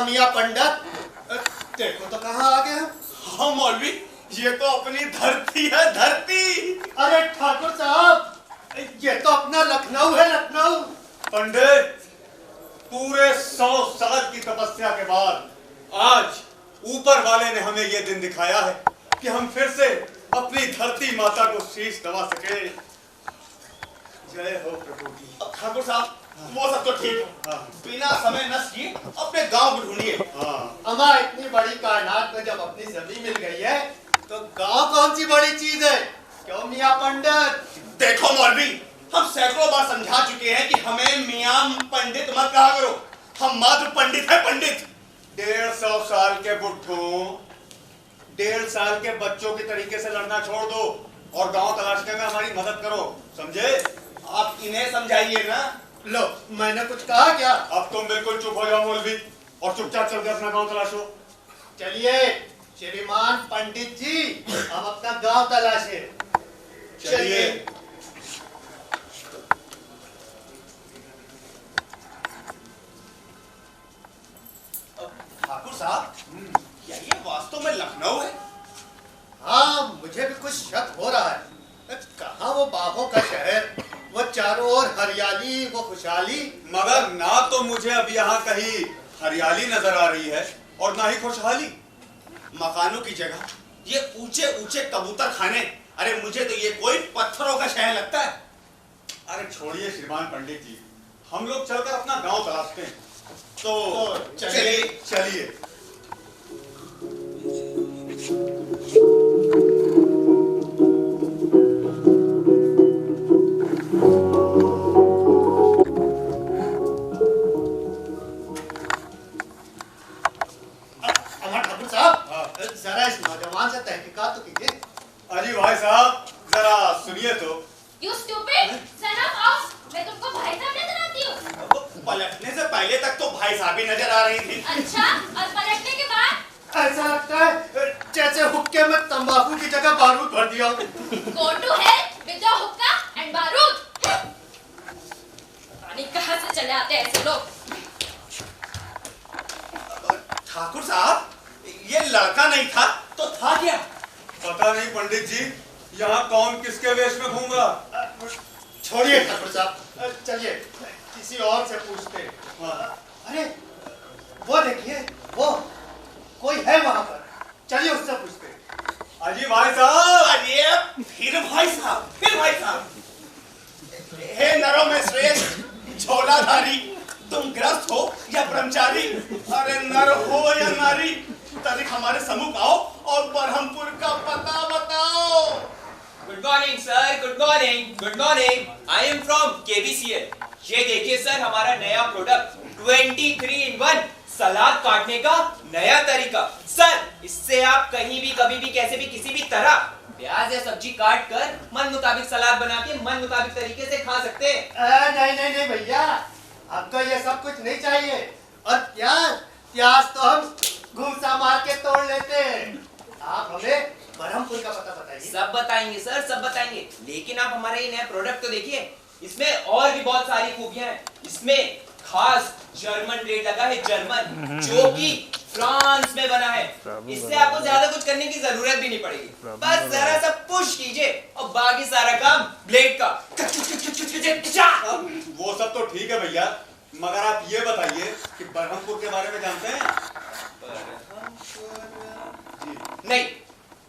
मियाँ पंडित, देखो तो कहाँ आ गए हम। हाँ मौलवी, ये तो अपनी धरती है, धरती। अरे ठाकुर साहब, ये तो अपना लखनऊ है, लखनऊ। पंडित, पूरे 100 साल की तपस्या के बाद आज ऊपर वाले ने हमें ये दिन दिखाया है कि हम फिर से अपनी धरती माता को शीश नवा सके। जय हो प्रभु की। ठाकुर साहब, वो सब तो ठीक है, बिना समय नष्ट किए अपने गांव को ढूंढिए। अमा, इतनी बड़ी कायनात में जब अपनी जमीन मिल गई है तो गांव कौन सी बड़ी चीज है, क्यों मियाँ पंडित? देखो मौलवी, हम सैकड़ों बार समझा चुके हैं कि हमें मियाँ पंडित मत कहा करो, हम मात्र पंडित है, पंडित। 150 साल के बुढ़ों, 1.5 साल के बच्चों के तरीके से लड़ना छोड़ दो और गांव तलाशने में हमारी मदद करो, समझे? आप इन्हें समझाइए ना। लो, मैंने कुछ कहा क्या? अब तुम बिल्कुल चुप हो जाओ मौलवी और चुपचाप चल के अपना गांव तलाशो। चलिए श्रीमान पंडित जी, हम अपना गांव तलाशे। चलिए। ठाकुर साहब, क्या ये वास्तव में लखनऊ है? हाँ, मुझे भी कुछ शक हो रहा है। कहाँ वो बागों का शहर, वो चारों ओर हरियाली, वो खुशहाली। मगर ना तो मुझे अब यहाँ कहीं हरियाली नजर आ रही है और ना ही खुशहाली। मकानों की जगह ये ऊंचे ऊंचे कबूतर खाने, अरे मुझे तो ये कोई पत्थरों का शहर लगता है। अरे छोड़िए श्रीमान पंडित जी, हम लोग चलकर अपना गांव तलाशते हैं। तो चलिए। चलिए। ठाकुर साहब, जरा इस नौजवान से तहकीकात तो कीजिए। अजी भाई साहब, जरा सुनिए तो। You stupid! Son of off! मैं तुमको भाई साहब नजर आती हूँ। पलटने से पहले तक तो भाई साहब ही नजर आ रही थी। अच्छा, और पलटने के बाद? ऐसा लगता है जैसे हुक्के में तंबाकू की जगह बारूद भर दिया। Go to hell with the hookah and बारूद। पता नहीं कहाँ से चले आते हैं ऐसे लोग। ठाकुर साहब, ये लड़का नहीं था तो था क्या? पता नहीं पंडित जी, यहाँ कौन किसके वेश में घूम रहा। छोड़िए ठाकुर साहब, चलिए किसी और से पूछते। अरे वो देखिए, वो कोई है वहां पर, चलिए उससे पूछते। अजी भाई साहब। अरे फिर भाई साहब, फिर भाई साहब। हे नरों में श्रेष्ठ झोलाधारी, तुम ग्रस्त हो या ब्रह्मचारी, अरे नर हो या नारी, तनिक हमारे सम्मुख आओ और बरहमपुर का पता बताओ। Good morning sir, good morning, good morning. I am from KBCL. ये देखिए सर, हमारा नया प्रोडक्ट 23 in 1 सलाद काटने का नया तरीका। सर, इससे आप कहीं भी, कभी भी, कैसे भी, किसी भी तरह प्याज या सब्जी काट कर मन मुताबिक सलाद बना के मन मुताबिक तरीके से खा सकते हैं। नहीं भैया, अब तो ये सब कुछ नहीं चाहिए। और प्याज तो हम घूसा मार के तोड़ लेते हैं। आप हमें बरहमपुर का पता बताइए। सब बताएंगे सर, सब बताएंगे, लेकिन आप हमारा ये नया प्रोडक्ट तो देखिए। इसमें और भी बहुत सारी खूबियां हैं। इसमें खास जर्मन ब्लेड लगा है, जर्मन, जो कि फ्रांस में बना है। इससे आपको ज्यादा कुछ करने की जरूरत भी नहीं पड़ेगी, बस जरा सा पुश कीजिए और बाकी सारा काम ब्लेड का। वो सब तो ठीक है भैया, मगर आप ये बताइए कि बरहमपुर के बारे में जानते हैं? नहीं,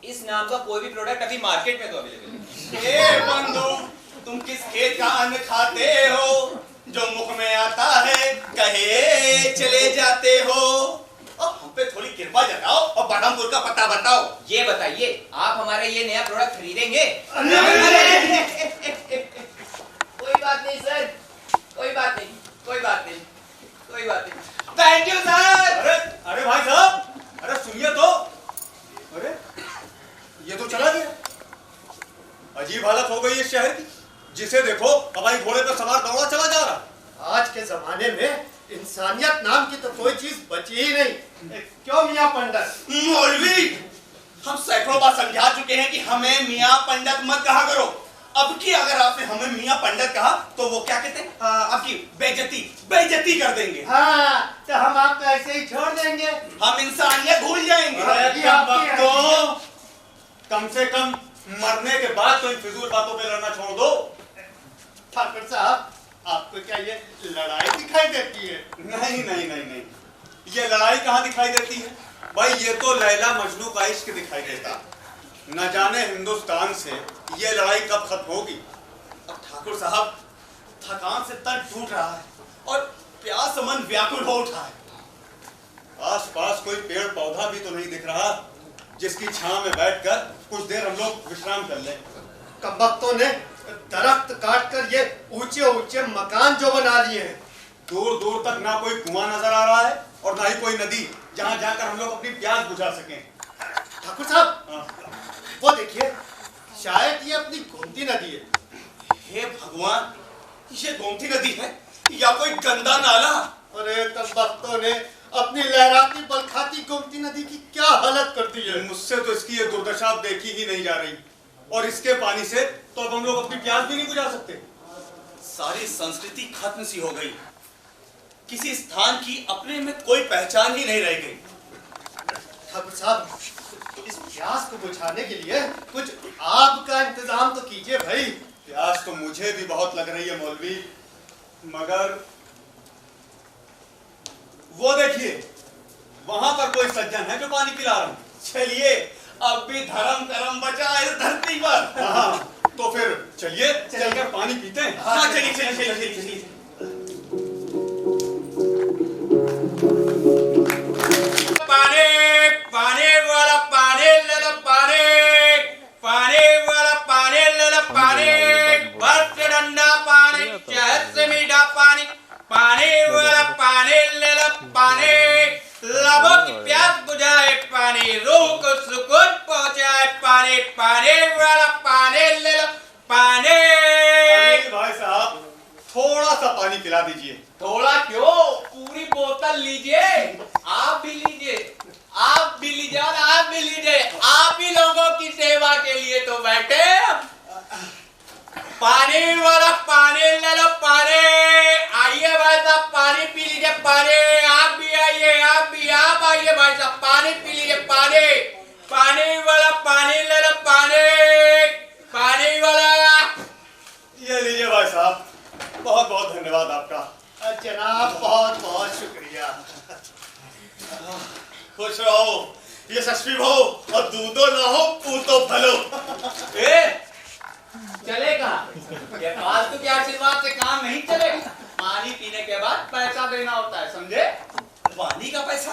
इस नाम का कोई भी प्रोडक्ट अभी मार्केट में तो अवेलेबल नहीं। हे बंधु, तुम किस खेत का अन्न खाते हो जो मुख में आता है कहे चले जाते हो? अब हम पे थोड़ी कृपा जताओ और बरहमपुर का पता बताओ। ये बताइए, आप हमारा ये नया प्रोडक्ट खरीदेंगे? कोई बात नहीं सर, कोई बात नहीं, कोई बात नहीं, कोई बात नहीं। Thank you sir. अरे भाई साहब, अरे सुनिए तो। अरे ये तो चला गया। अजीब हालत हो गई इस शहर की, जिसे देखो हवाई घोड़े पर सवार दौड़ा चला जा रहा। आज के जमाने में इंसानियत नाम की तो कोई चीज बची ही नहीं। क्यों मियाँ पंडित? मौलवी, हम सैकड़ों बार समझा चुके हैं कि हमें मियाँ पंडित मत कहा करो, अब की अगर आपने हमें मियाँ पंडित कहा तो वो क्या कहते हैं, आपकी बेइज्जती कर देंगे। हाँ, तो हम आपको ऐसे ही छोड़ देंगे। हम इंसानियत भूल जाएंगे। अरे कम कम से कम मरने के बाद तो इन फिजूल बातों पे लड़ना छोड़ दो। ठाकुर साहब, आपको क्या ये लड़ाई दिखाई देती है? नहीं नहीं नहीं नहीं, ये लड़ाई कहाँ दिखाई देती है भाई, ये तो लैला मजनू का इश्क दिखाई देता। न जाने हिंदुस्तान से ये लड़ाई कब खत्म होगी। अब ठाकुर साहब, थकान से तन टूट रहा है और प्यास से मन व्याकुल हो उठा है। आस पास कोई पेड़ पौधा भी तो नहीं दिख रहा जिसकी छांव में बैठकर कुछ देर हम लोग विश्राम कर लें। कमबख्तों ने दरख्त काटकर ये ऊंचे ऊंचे मकान जो बना लिए हैं। दूर दूर तक ना कोई कुआं नजर आ रहा है और ना ही कोई नदी जहां जाकर हम लोग अपनी प्यास बुझा सकें। ठाकुर साहब, हाँ। वो देखिए, शायद ये अपनी गोमती नदी है। हे भगवान, ये गोमती नदी है या कोई गंदा नाला? अरे कमबख्तों ने अपनी लहराती बलखाती गोमती नदी की क्या हालत कर दी है। मुझसे तो इसकी ये दुर्दशा देखी ही नहीं जा रही, और इसके पानी से तो अब हम लोग अपनी प्यास भी नहीं बुझा सकते। सारी संस्कृति खत्म सी हो गई, किसी स्थान की अपने में कोई पहचान ही नहीं रह गई। ठाकुर साहब, इस प्यास को बुझाने के लिए कुछ आग का इंतजाम तो कीजिए भाई। प्यास तो मुझे भी बहुत लग रही है मौलवी, मगर वो देखिए, वहां पर कोई सज्जन है जो पानी पिला रहा है। चलिए, अब भी धर्म करम बचा इस धरती पर। हाँ, तो फिर चलिए चलकर पानी पीते हैं। हाँ, चलिए चलिए चलिए चलिए। पानी पानी वाला पानी ले लो, पानी पानी वाला पानी ले लो, पानी बर्फ से ठंडा पानी, शहद से मीठा पानी, पानी वाला पानी ले लो, पानी लबों की प्यास बुझाए, पानी रूह को सुकून पहुंचाए, पानी पानी वाला पानी ले लो, पानी। अनिल भाई साहब, थोड़ा सा पानी पिला दीजिए। थोड़ा क्यों, पूरी बोतल लीजिए। आप भी लीजिए, आप भी लीजिए और आप भी लीजिए। आप ही लोगों की सेवा के लिए तो बैठे। पानी वाला पानी ले लो, पानी। आइए भाई साहब, पानी पी लीजिए, पानी। आप भी आइए, आप आइए भाई साहब, पानी पी लीजिए, पानी। पानी वाला पानी ले लो, पानी। पानी वाला। ये लीजिए भाई साहब, बहुत बहुत धन्यवाद आपका। जनाब, बहुत बहुत शुक्रिया। खुश रहो, यशस्वी हो और दूधो ना हो, पूतो फलो। चलेगा, ये फालतू के आशीर्वाद से काम नहीं चलेगा। पानी पीने के बाद पैसा देना होता है, समझे? पानी का पैसा?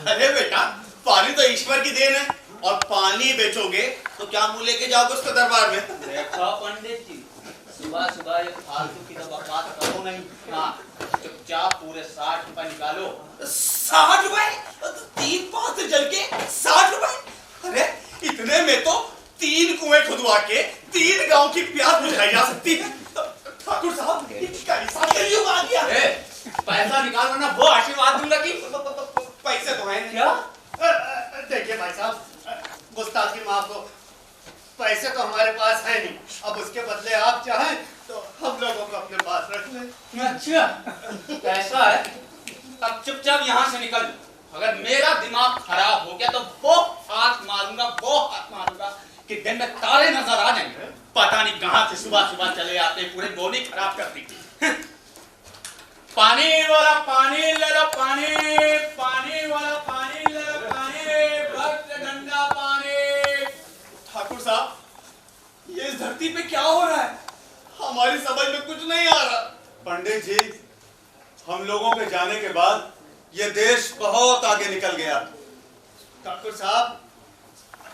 अरे बेटा, पानी तो ईश्वर की देन है, और पानी बेचोगे तो क्या मुंह लेके जाओगे उसके दरबार में? देखो पंडित जी, सुबह सुबह ये फालतू की तो बकवास करो नहीं। हाँ, चुपचाप पूरे 60 रुपए निकालो। 60 रुपए? 3 पात्र जल के 60 रुपए? अरे इतने में तो 3 कुएं खुदवा के 3 गांव की प्यास बुझाई जा सकती है। ठाकुर साहब, कैसा कलयुग आ गया? पैसा निकाल वरना वो आशीर्वाद दूंगा कि पैसे तो हैं क्या? देखिए भाई साहब, गुस्ताखी माफ हो, पैसे तो हमारे पास है नहीं। अब उसके बदले आप चाहें तो हम लोगों को अपने पास रख लें। अच्छा, ऐसा है? अब चुपचाप यहाँ से निकल। अगर मेरा दिमाग खराब हो गया तो वो हाथ मारूंगा कि दिन में तारे नजर आ जाएंगे। पता नहीं कहाँ से सुबह सुबह चले आते, पूरे बोनी खराब कर दी। पानी वाला पानी ले लो, पानी। पानी वाला पानी ले लो, पानी। बर्फ से ठंडा पानी। ठाकुर साहब, ये इस धरती पे क्या हो रहा है? हमारी समझ में कुछ नहीं आ रहा। पंडित जी, हम लोगों के जाने के बाद ये देश बहुत आगे निकल गया। ठाकुर साहब,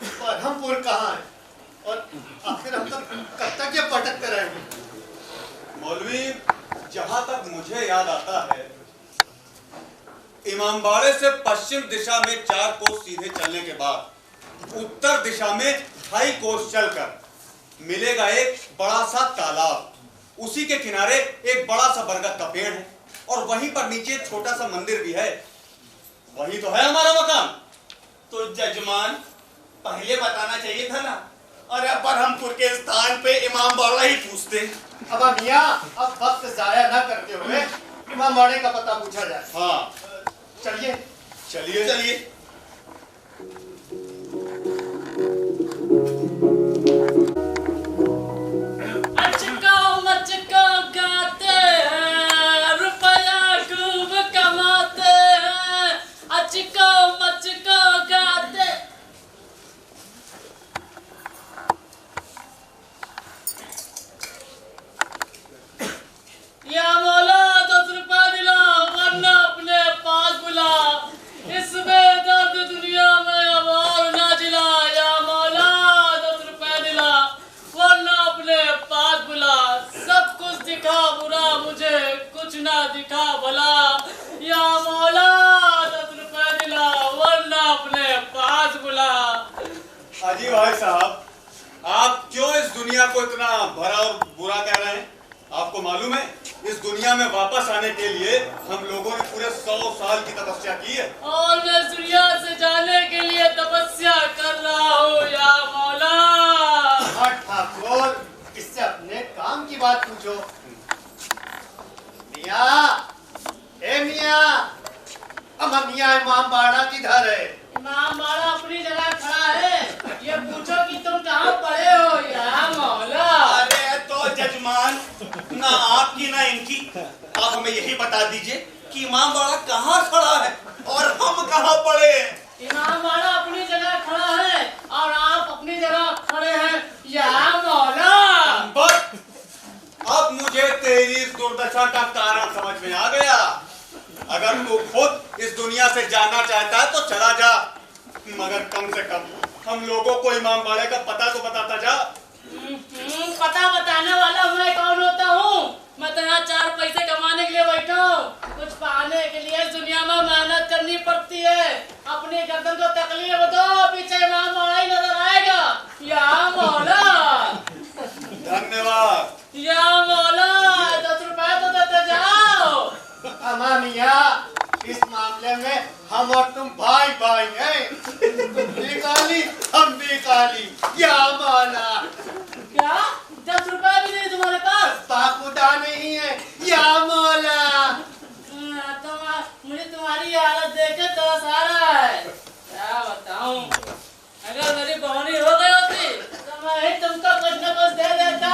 बरहमपुर कहाँ है? और आखिर हम कब तक ये भटकते रहेंगे? मौलवी, जहां तक मुझे याद आता है, इमामबाड़े से पश्चिम दिशा में 4 कोस सीधे चलने के बाद उत्तर दिशा में 2.5 कोस चलकर मिलेगा एक बड़ा सा तालाब। उसी के किनारे एक बड़ा सा बरगद का पेड़ है, और वहीं पर नीचे एक छोटा सा मंदिर भी है। वही तो है हमारा मकान। तो जजमान, पहले बताना चाहिए था ना। अरे बरहमपुर के स्थान पे इमाम बाड़ा ही पूछते। अब मियाँ, अब वक्त जाया ना करते हुए इमाम बाड़े का पता पूछा जाए। हाँ चलिए चलिए चलिए। अचको मचको गाते हैं, रुपया खूब कमाते हैं। अचको मचको गाते। या मौला 10 रुपया दिला वरना अपने पास बुला। इसमें दर्द दुनिया में अब और ना जिला। या मौला 10 रुपया दिला वरना अपने पास बुला। सब कुछ दिखा बुरा मुझे कुछ ना दिखा भला। या मौला 10 रुपया दिला वरना अपने पास बुला। हाजी भाई साहब, आप क्यों इस दुनिया को इतना भरा और बुरा कह रहे हैं? आपको मालूम है इस दुनिया में वापस आने के लिए हम लोगों ने पूरे 100 साल की तपस्या की है। और मैं इस दुनिया से जाने के लिए तपस्या कर रहा हूँ। या मौला। हाँ ठाकुर, इससे अपने काम की बात पूछो। मियाँ, ए मियाँ, अब मियाँ इमाम बाड़ा किधर है? इमाम बाड़ा अपनी जगह खड़ा है। ये पूछो कि तुम कहाँ पड़े हो। या मौला। अरे तो जजमान, ना आपकी ना इनकी, आप हमें यही बता दीजिए कि इमाम बाड़ा कहाँ खड़ा है और हम कहाँ पड़े हैं। इमाम बाड़ा अपनी जगह खड़ा है और आप अपनी जगह खड़े हैं। या मौला। बस अब मुझे तेरी इस दुर्दशा का कारण समझ में आ गया। अगर तू खुद इस दुनिया से जाना चाहता है तो चला जा, मगर कम से कम हम लोगों को इमाम बाड़े का पता तो बताता जा। पता बताने वाला मैं कौन होता हूँ? मैं तो यहाँ 4 पैसे कमाने के लिए बैठा हूँ। कुछ पाने के लिए इस दुनिया में मेहनत करनी पड़ती है। अपनी गर्दन को तकलीफ दो, पीछे इमाम बाड़ा ही नजर आएगा। या मौला। धन्यवाद। या मौला 10 रुपया तो देते जाओ। अमा मियाँ, इस मामले में हम और तुम भाई भाई हैं। तुम भी काली, हम भी काली। या मौला। क्या 10 रुपया भी नहीं तुम्हारे पास? बाखुदा नहीं है। या मौला। मुझे तुम्हारी हालत देखे तरस आ रहा है। क्या बताऊं, अगर मेरी बहनी हो गई होती तो मैं ही तुमको कुछ न कुछ दे देता।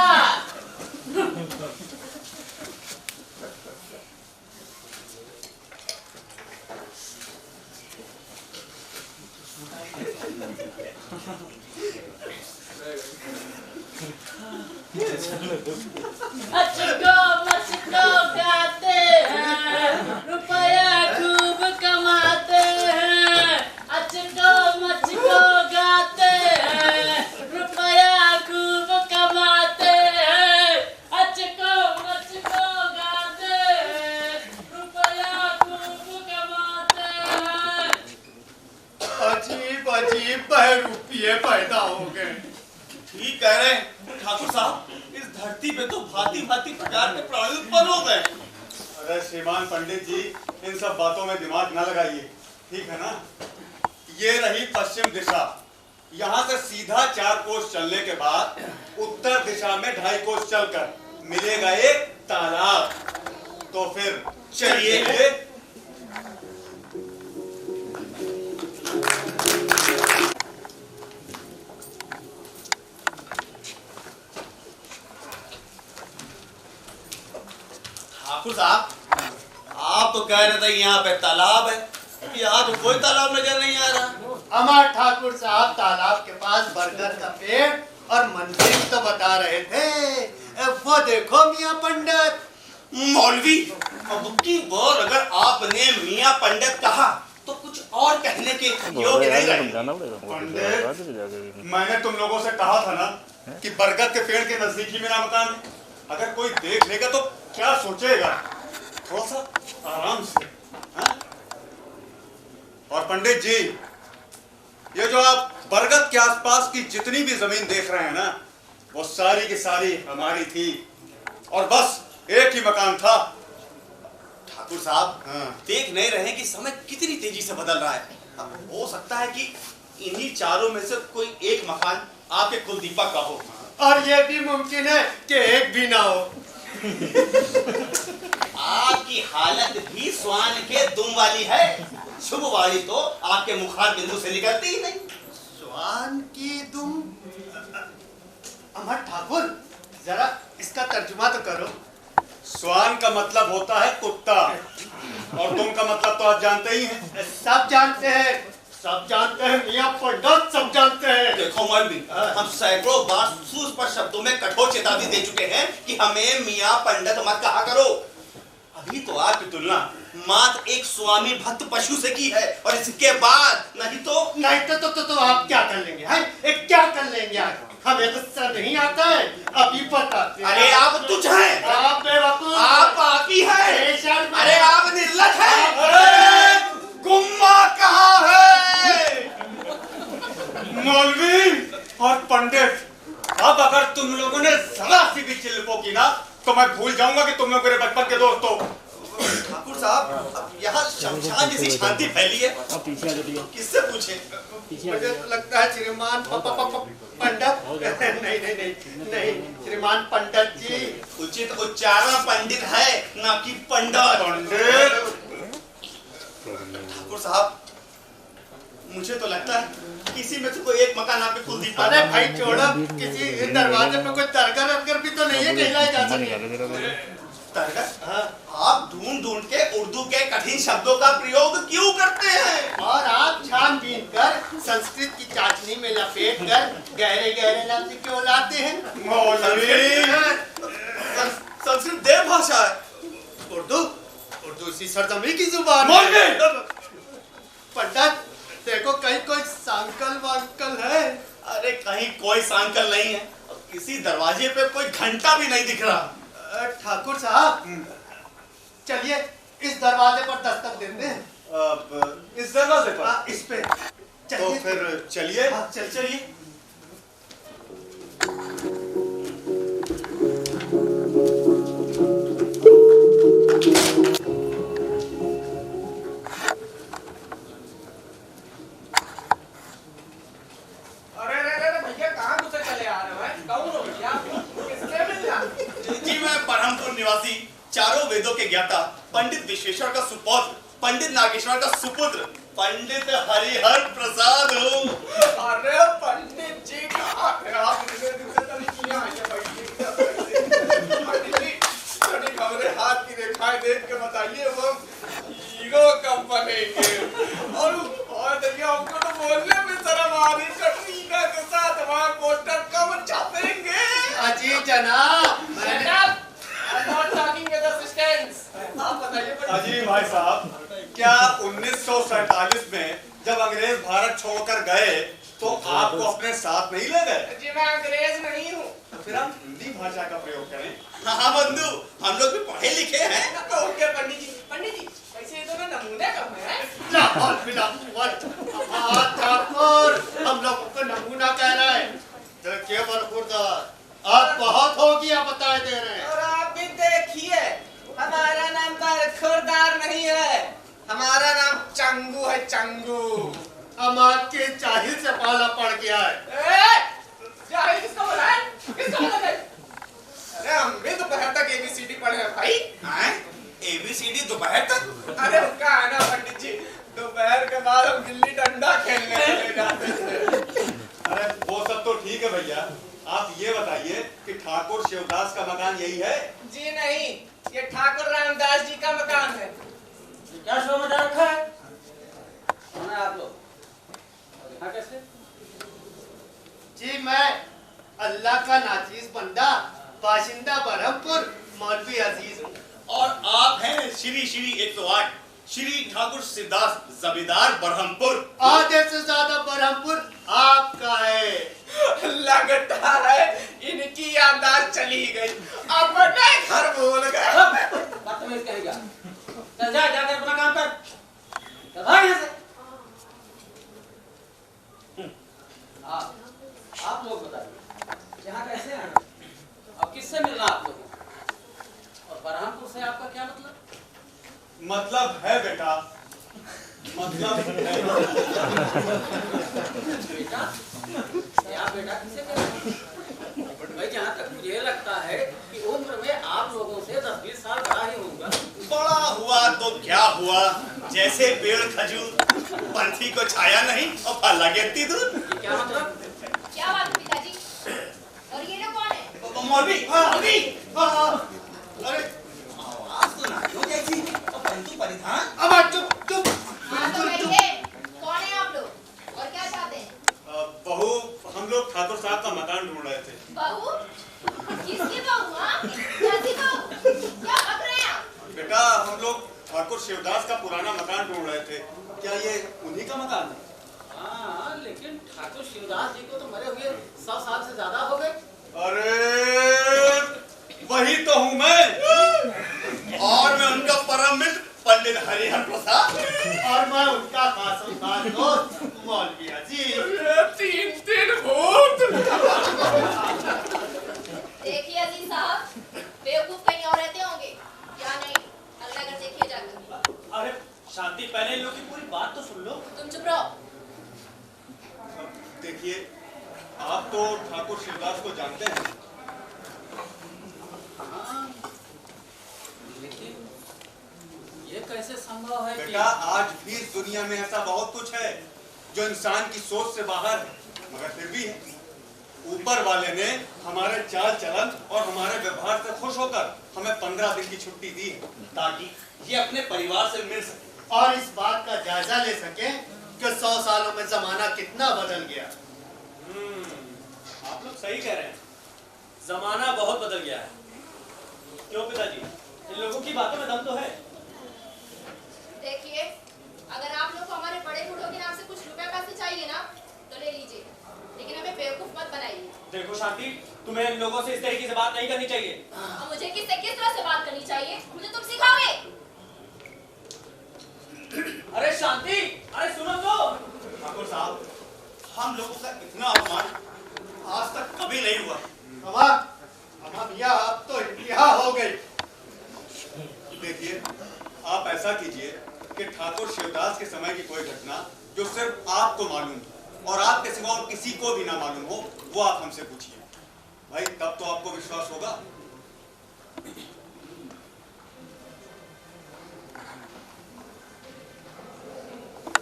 अचको मचको गाते हैं, रुपया खूब कमाते हैं। अचको मचको गाते हैं, रुपया खूब कमाते हैं। अचको मचको गाते हैं, रुपया खूब कमाते हैं। अजीब अजीब बहरूपिये पैदा हो गए। ठीक कह रहे हैं ठाकुर साहब, इस धरती पे तो भांति भांति प्रकार के प्राणी उत्पन्न हो गए। अरे श्रीमान पंडित जी, इन सब बातों में दिमाग न लगाइए, ठीक है ना? ये रही पश्चिम दिशा। यहाँ से सीधा 4 कोस चलने के बाद उत्तर दिशा में 2.5 कोस चलकर मिलेगा एक तालाब। तो फिर चलिए। ठाकुर साहब, आप तो कह रहे थे यहाँ पे तालाब है, यहाँ तो कोई तालाब नजर नहीं आ रहा। अमर ठाकुर साहब तालाब के पास बरगद का पेड़ और मंदिर तो बता रहे थे। वो देखो मियाँ पंडित। मौलवी, अब की बार अगर आपने मियाँ पंडित कहा तो कुछ और कहने के योग्य नहीं रहे। पंडित, मैंने तुम लोगों से कहा था ना कि बरगद के पेड़ के नजदीक ही मेरा मकान है। अगर कोई देख लेगा तो क्या सोचेगा? थोड़ा सा आराम से। हाँ? और पंडित जी, ये जो आप बरगद के आसपास की जितनी भी जमीन देख रहे हैं ना, वो सारी की सारी हमारी थी और बस एक ही मकान था। ठाकुर साहब, हाँ। देख नहीं रहे कि समय कितनी तेजी से बदल रहा है। अब हो सकता है कि इन्हीं चारों में से कोई एक मकान आपके कुलदीपक का हो। और ये भी मुमकिन है कि एक भी ना हो। आपकी हालत भी स्वान के दुम वाली है। शुभ वाली तो आपके मुखार बिंदु से निकलती ही नहीं। स्वान की दुम। अमर ठाकुर, जरा इसका तर्जुमा तो करो। स्वान का मतलब होता है कुत्ता, और तुम का मतलब तो आप जानते ही हैं। सब जानते हैं, सब जानते हैं मियां पंडित, सब जानते हैं। देखो मौलवी, हम सैकड़ों बार सुस्पष्ट शब्दों में कठोर चेतावनी दे चुके हैं कि हमें मियां पंडित मत कहा करो। अभी तो आपकी तुलना मात्र एक स्वामी भक्त पशु से की है, और इसके बाद नहीं तो आप क्या कर लेंगे? हैं? एक क्या कर लेंगे आप? हमें गुस्सा नहीं आता है, अभी बताते हैं। अरे आप तुझ हैं, आप बेवकूफ, आप पापी हैं, बेशर्म, अरे आप निर्लज हैं। अरे गुम्मा कहाँ है? मौलवी और पंडित, अब अगर तुम लोगों ने जरा सी भी चिल्लपो की ना, तो मैं भूल जाऊंगा कि तुम लोग मेरे बचपन के दोस्त हो। ठाकुर साहब, अब यहाँ शमशान जैसी शांति फैली है, किससे पूछे? मुझे तो लगता है श्रीमान पंडित नहीं, श्रीमान पंडित जी। उचित उच्चारण पंडित है, ना कि पंडित। ठाकुर साहब, मुझे तो लगता है किसी में से कोई एक मकान आपके कुलदीप। अरे भाई छोड़ो, किसी दरवाजे पे कोई तरकर भी तो नहीं है कहलाए जा सके। हाँ। आप ढूंढ ढूंढ के उर्दू के कठिन शब्दों का प्रयोग क्यों करते हैं? और आप छानबीन कर संस्कृत की चाटनी में लपेट कर गहरे गहरे लफ्ज क्यों लाते हैं? मौलवी, संस्कृत देव भाषा है। उर्दू इसी सरजमी की जुबान है। पंडित, देखो कहीं कोई सांकल वांकल है? अरे कहीं कोई सांकल नहीं है, किसी दरवाजे पे कोई घंटा भी नहीं दिख रहा। ठाकुर साहब, चलिए इस दरवाजे पर दस्तक देते हैं। इस दरवाजे पर? इस पे तो चलिए। फिर चलिए। हाँ, चलिए। निवासी, चारों वेदों के ज्ञाता, पंडित विश्वेश्वर का सुपौत्र, पंडित नागेश्वर का सुपुत्र, पंडित हरिहर प्रसाद हूँ। अरे पंडित जी कहाँ थे आप? इतने दिन से तो नहीं किया है पंडित जी, थोड़ी हमारे हाथ की रेखाएं देख के बताइए, वो हीरो कब बनेंगे? और देखिए, हमको तो बोलने में शर्म आ रही, कटरीना के साथ हमारा पोस्टर कब छापेंगे? अजी जनाब, I'm not talking with assistants. आप बताइए अजी भाई साहब, क्या 1947 में जब अंग्रेज भारत छोड़कर गए तो आपको अपने साथ नहीं ले गए? जी मैं अंग्रेज नहीं हूँ। तो फिर हम हिंदी भाषा का प्रयोग करें। हाँ बंधु, हम लोग भी पढ़े लिखे हैं। तो उनके पंडित जी वैसे ये दोनों नमूने कब हैं? ठाकुर, हम लोगों को नमूना कह रहा है। देखिए बरखुरदार, आप बहुत हो गया बताए दे रहे हैं। और आप भी देखिए, हमारा नाम बरखुरदार नहीं है, हमारा नाम चंगू है, चंगू। हम आपके जाहिल से पाला पड़ गया है। जाहिल किसको बोला है? किसको बोला है? अरे हम भी दोपहर तक ABCD पढ़े हैं भाई। ABCD दोपहर तक? अरे उनका है ना पंडित जी, दोपहर के बाद हम गिल्ली डंडा खेलने चले जाते थे। अरे वो सब तो ठीक है भैया, आप ये बताइए कि ठाकुर शिवदास का मकान यही है? जी नहीं, ये ठाकुर रामदास जी का मकान है। क्या शो में डाल रखा है? कौन है आप लोग? और यहाँ कैसे? जी मैं अल्लाह का नाचीज बंदा, बाशिंदा बरहमपुर, मौलवी अजीज हूँ। और आप हैं श्री 108 श्री ठाकुर सिद्धार्थ जमींदार बरहमपुर। आधे से ज्यादा बरहमपुर आपका है। लगता है इनकी याददाश्त चली गई, अपने घर भूल गए। बदतमीज कहेगा। चल जा, जाकर अपना काम कर। चल भाग यहाँ से। आप लोग बताइए, यहाँ कैसे आए? अब किससे मिलना आप लोगों को? और बरहमपुर से आपका क्या मतलब? मतलब है बेटा, मतलब है। जैसे पेड़ खजूर, पंथी को छाया नहीं और फल लगे दूर। क्या मतलब? क्या बात है पिताजी? और ये लोग कौन है? मौलवी, मौलवी। अरे आवाज तो नारियों जैसी और परंतु परिधान। अब चुप चुप। हाँ तो कहिए, कौन है आप लोग और क्या चाहते हैं? बहू, हम लोग ठाकुर साहब का मकान ढूंढ रहे थे। बहू? किसकी बहू? हाँ, कैसी बहू? क्या बक रहे हैं आप? बेटा, हम लोग ठाकुर शिवदास का पुराना मकान ढूंढ रहे थे। क्या ये उन्हीं का मकान है? हाँ, लेकिन ठाकुर शिवदास जी को तो मरे हुए 100 साल से ज्यादा हो गए। अरे वही तो हूँ मैं। और मैं उनका परम मित्र पंडित हरिहर प्रसाद। और मैं उनका खासमखास दोस्त मौलवी अजीज। तीन भूत। देखिए अजीज साहब, बेवकूफ कहीं और रहते होंगे क्या? नहीं, अगला घर देखिए जाकर। अरे शांति, पहले इन लोग की पूरी बात तो सुन लो। तुम चुप रहो। देखिए, आप तो ठाकुर शिवदास को जानते हैं। लेकिन ये कैसे संभव है कि बेटा, आज भी इस दुनिया में ऐसा बहुत कुछ है जो इंसान की सोच से बाहर है, मगर फिर भी है। ऊपर वाले ने हमारे चाल चलन और हमारे व्यवहार से खुश होकर हमें 15 दिन की छुट्टी दी है, ताकि ये अपने परिवार से मिल सके और इस बात का जायजा ले सके कि 100 सालों में जमाना कितना बदल गया। आप लोग सही कह रहे हैं, जमाना बहुत बदल गया है। क्यों पिताजी, इन लोगों की बातों में दम तो है। देखिए, अगर आप लोग को हमारे बड़े बूढ़ों के नाम से कुछ रुपए पैसे चाहिए ना, तो ले लीजिए, लेकिन हमें बेवकूफ मत बनाइए। देखो शांति, तुम्हें इन लोगों से इस तरीके से बात नहीं करनी चाहिए। और मुझे किससे किस तरह से बात करनी चाहिए, मुझे तुम सिखाओगे? अरे शांति, अरे सुनो तो। ठाकुर साहब, हम लोगों का इतना अपमान आज तक कभी नहीं हुआ। भैया, अब तो इंतहा हो गई। देखिए, आप ऐसा कीजिए कि ठाकुर शिवदास के समय की कोई घटना जो सिर्फ आपको मालूम हो और आपके सिवा और किसी को भी ना मालूम हो, वो आप हमसे पूछिए। भाई, तब तो आपको विश्वास होगा।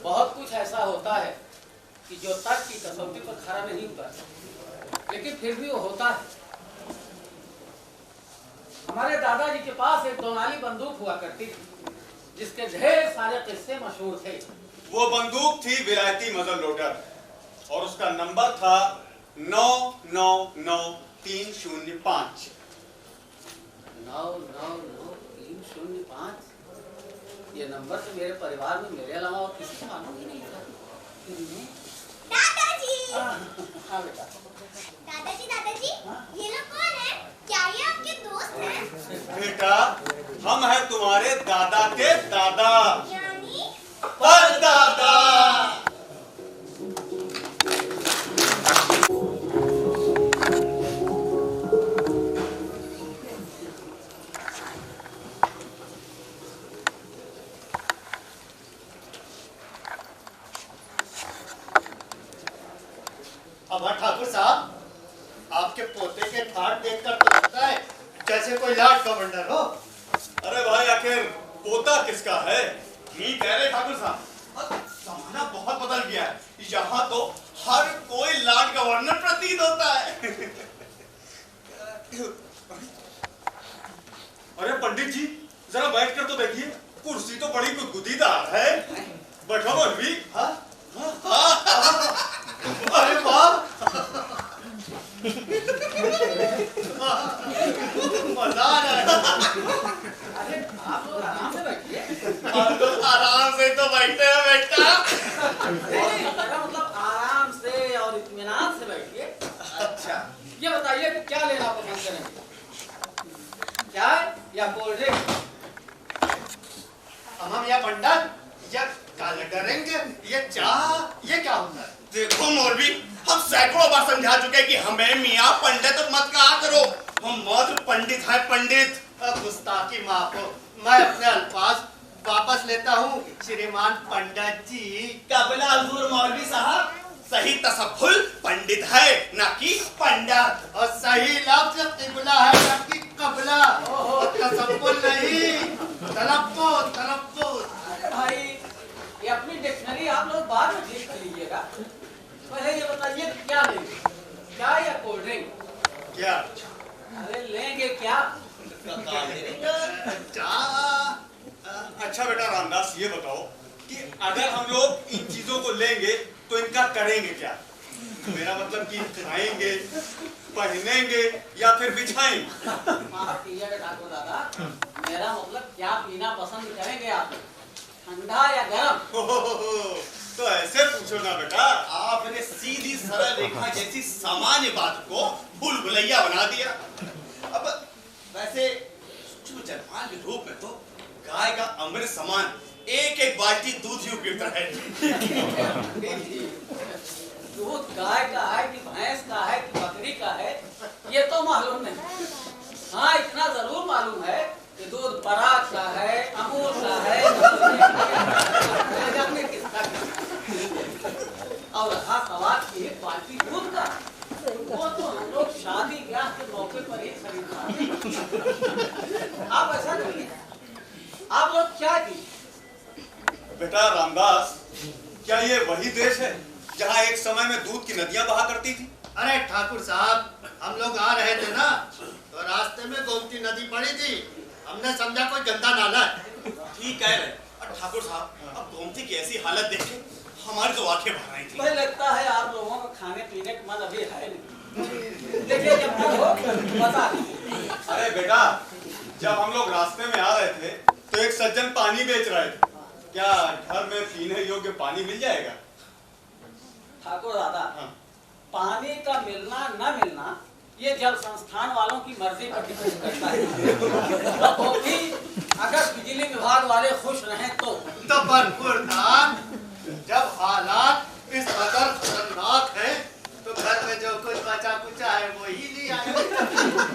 बहुत कुछ ऐसा होता है कि जो तर्क की कसौटी पर खरा नहीं उतरता, लेकिन फिर भी वो होता है। हमारे दादाजी के पास एक दोनाली बंदूक हुआ करती थी, जिसके ढेर सारे किस्से मशहूर थे। वो बंदूक थी विलायती मजल लोडर और उसका नंबर था 999305। 999305। ये नंबर तो मेरे परिवार में मेरे अलावा और किसी को मालूम ही नहीं था। दादाजी, हाँ बेटा। दादाजी, ये लोग कौन है? क्या ये आपके दोस्त हैं? बेटा, हम हैं तुम्हारे दादा के दादा, यानी परदादा। अब ठाकुर साहब, आपके पोते के ठाट देखकर तो लगता है जैसे कोई लाट गवर्नर हो। अरे भाई, आखिर पोता किसका है? ठीक कह रहे ठाकुर साहब, जमाना बहुत बदल गया है। यहाँ तो हर कोई लॉर्ड गवर्नर प्रतीत होता है। अरे पंडित जी, जरा बैठ कर तो देखिए, कुर्सी तो बड़ी गुदगुदीदार है। बैठो मौलवी। हाँ? अरे वाह, मजा आ रहा है। अरे आप लोग आराम से बैठिए। हम लोग आराम से तो बैठे हैं बेटा। मेरा मतलब आराम से और इत्मीनान से बैठिए। अच्छा, ये बताइए क्या लेना पसंद करेंगे, चाय या कोल्ड ड्रिंक? हम या पंडित या काले करेंगे, ये चाह, ये क्या होता है? देखो मौलवी, हम सैकड़ों बार समझा चुके कि हमें मियाँ पंडित मत कहा करो। हम मात्र पंडित हैं, पंडित। गुस्ताखी माफ हो, मैं अपने अल्फाज वापस लेता हूँ श्रीमान पंडित जी। कबला हुजूर मौलवी साहब, सही तसव्वुल पंडित है ना कि पंडित। और सही लफ्ज किबला है ना कि कबला। और तसव्वुल नहीं, तलफ्फुज़। भाई कमिश्नरी आप लोग बाद में ठीक कर लीजिएगा। पहले ये बताइए क्या लेंगे, चाय या कोल्ड ड्रिंक? क्या? अरे लेंगे क्या? अच्छा बेटा रामदास, ये बताओ कि अगर हम लोग इन चीजों को लेंगे तो इनका करेंगे क्या? मेरा मतलब कि खाएंगे, पहनेंगे या फिर बिछाएंगे? माफ कीजिएगा ठाकुर दादा, मेरा मतलब क्या पीना पसंद करेंगे आप, ठंडा या गर्म? तो ऐसे पूछो ना बेटा। आपने सीधी सरल रेखा जैसी सामान्य बात को भूल भुलैया बना दिया। अब वैसे सूक्ष्म जलपान के रूप में तो गाय का अमृत समान एक एक बाल्टी दूध ही उपयुक्त है। दूध गाय का है कि भैंस का है कि बकरी का है, ये तो मालूम नहीं। हाँ, इतना जरूर मालूम है कि दूध पराग का है, अमूल का है, किसका और रहा सवाल की एक बाल्टी दूध का, वो तो हम लोग शादी ब्याह के मौके पर ही खरीदते। आप ऐसा करिए, आप लोग क्या कीजिए। बेटा रामदास, क्या ये वही देश है जहाँ एक समय में दूध की नदियां बहा करती थी? अरे ठाकुर साहब, हम लोग आ रहे थे ना, तो रास्ते में गोमती नदी पड़ी थी, हमने समझा कोई गंदा नाला है। ठीक कह रहे। और ठाकुर साहब, अब गोमती की ऐसी हालत देखे हमारी तो आंखें भर रही थी। मुझे लगता है आप लोगों का खाने पीने का मन अभी है नहीं। देखिए जब तक हो बता दीजिए। अरे बेटा, जब हम लोग रास्ते में आ रहे थे तो एक सज्जन पानी बेच रहे थे। क्या घर में पीने योग्य पानी मिल जाएगा? ठाकुर दादा, हाँ। पानी का मिलना न मिलना ये जल संस्थान वालों की मर्जी पर डिपेंड करता है। वो भी अगर बिजली विभाग वाले खुश रहें तो भरपूर धान, जब हालात इस कदर खतरनाक है तो घर में जो कुछ बचा कुचा है वो ही ले आए।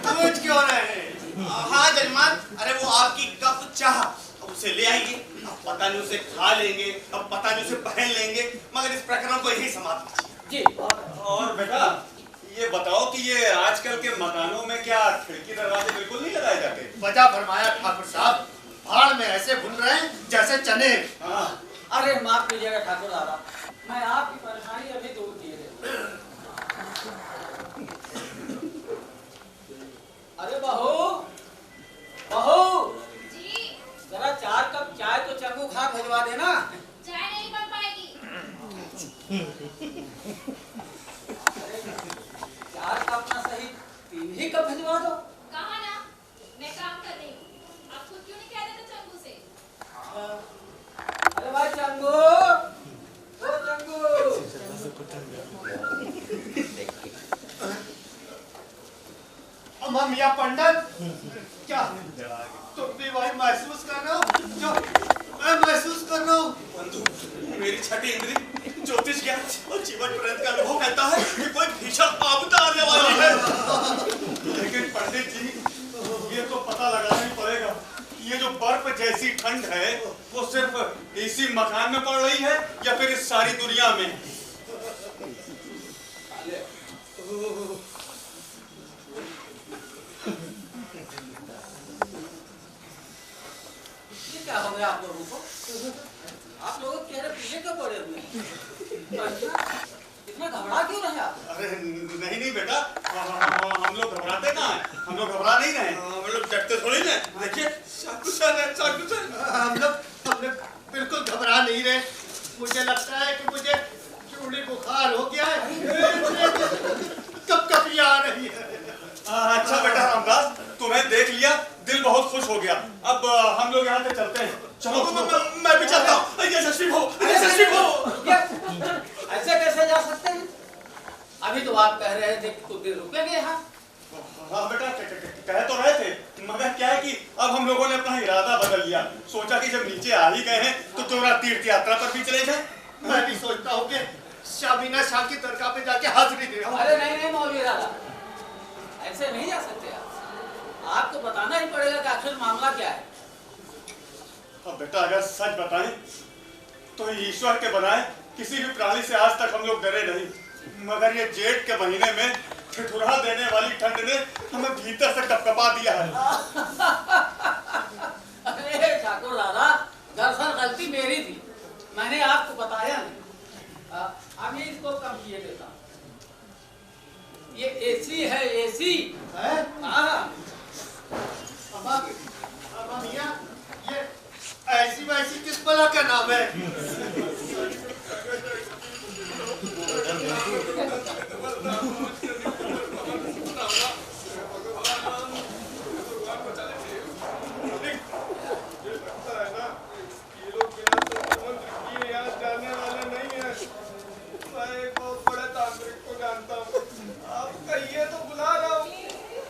पूछ क्यों रहे? हाँ जजमान, अरे वो आपकी कप चाह, अब उसे ले आइए। अब पता नहीं उसे खा लेंगे, अब पता नहीं उसे पहन लेंगे, मगर इस प्रकरण को यही समाप्त कीजिए। जी। और बेटा ये बताओ कि ये आजकल के मकानों में क्या खिड़की दरवाजे बिल्कुल नहीं लगाए जाते? वजह फरमाया ठाकुर साहब, भाड़ में ऐसे भुन रहे हैं जैसे चने। हाँ। अरे माफ कीजिएगा ठाकुर दादा, मैं आपकी परेशानी अभी दूर किए थे। अरे बहू, बहू, जी, जरा 4 कप चाय तो चंगू खा भिजवा देना। चाय नहीं बन पाएगी। 4 कप ना सही 3 ही कप भिजवा दो। कहा ना, मैं काम कर रही हूँ। आप खुद क्यों नहीं कह रहे थे चंगू से? अरे भाई चंगू, ओ चंगू। मियां पंडित, क्या तुम भी वही महसूस कर रहे हो जो मैं महसूस कर रहा हूँ? बंधु, मेरी छठी इंद्री ज्योतिष ज्ञान और जीवन पर्यंत का अनुभव कहता है कि कोई भीषण आपदा आने वाली है। लेकिन पंडित जी, ये तो पता लगाना ही पड़ेगा, ये जो बर्फ जैसी ठंड है वो सिर्फ इसी मकान में पड़ रही है या फिर इस सारी दुनिया में? क्या हो गया आप लोगों को? आप लोग चेहरे पीछे क्यों पड़े हुए हैं? इतना घबरा क्यों रहे आप? अरे नहीं नहीं बेटा, हम लोग घबराते कहाँ हैं? हम लोग घबरा नहीं रहे। हम लोग डरते थोड़ी ना। देखिए सकुशल है, सकुशल। हम लोग बिल्कुल घबरा नहीं रहे। मुझे लगता है कि मुझे चूड़ी बुखार हो गया है। कब कब आ रही है। अच्छा बेटा रामदास, तुम्हें देख लिया, दिल बहुत खुश हो गया। अब हम लोग यहाँ से चलते हैं। चलो मैं भी चलता हूँ। यशस्वी हो, यशस्वी हो। ऐसे कैसे जा सकते हैं? अभी तो आप कह रहे थे कि कुछ देर रुकेंगे यहाँ। हाँ बेटा, कह तो रहे थे, मगर क्या है कि अब हम लोगों ने अपना इरादा बदल लिया। सोचा कि जब नीचे आ ही गए हैं तो थोड़ा तीर्थ यात्रा पर भी चले जाए। मैं भी सोचता हूँ कि शामीना शाह की दरगाह पे जाके हाजिरी दे आऊं। अरे नहीं नहीं मौलवी दादा, ऐसे नहीं जा सकते आप। आपको बताना ही पड़ेगा कि आखिर मामला क्या है। अब बेटा अगर सच बताएं तो ईश्वर के बनाए किसी भी प्राणी से आज तक हम लोग डरे नहीं, मगर ये जेठ के महीने में ठिठुरा देने वाली ठंड ने हमें भीतर से कपकपा दिया है। अरे ठाकुर दादा, दरअसल गलती मेरी थी। मैंने आपको बताया नहीं। अभी इसको कम किए देता। ये एसी है, एसी है? हाँ। अम्मा मियाँ, ये ऐसी वैसी किस बला का नाम है?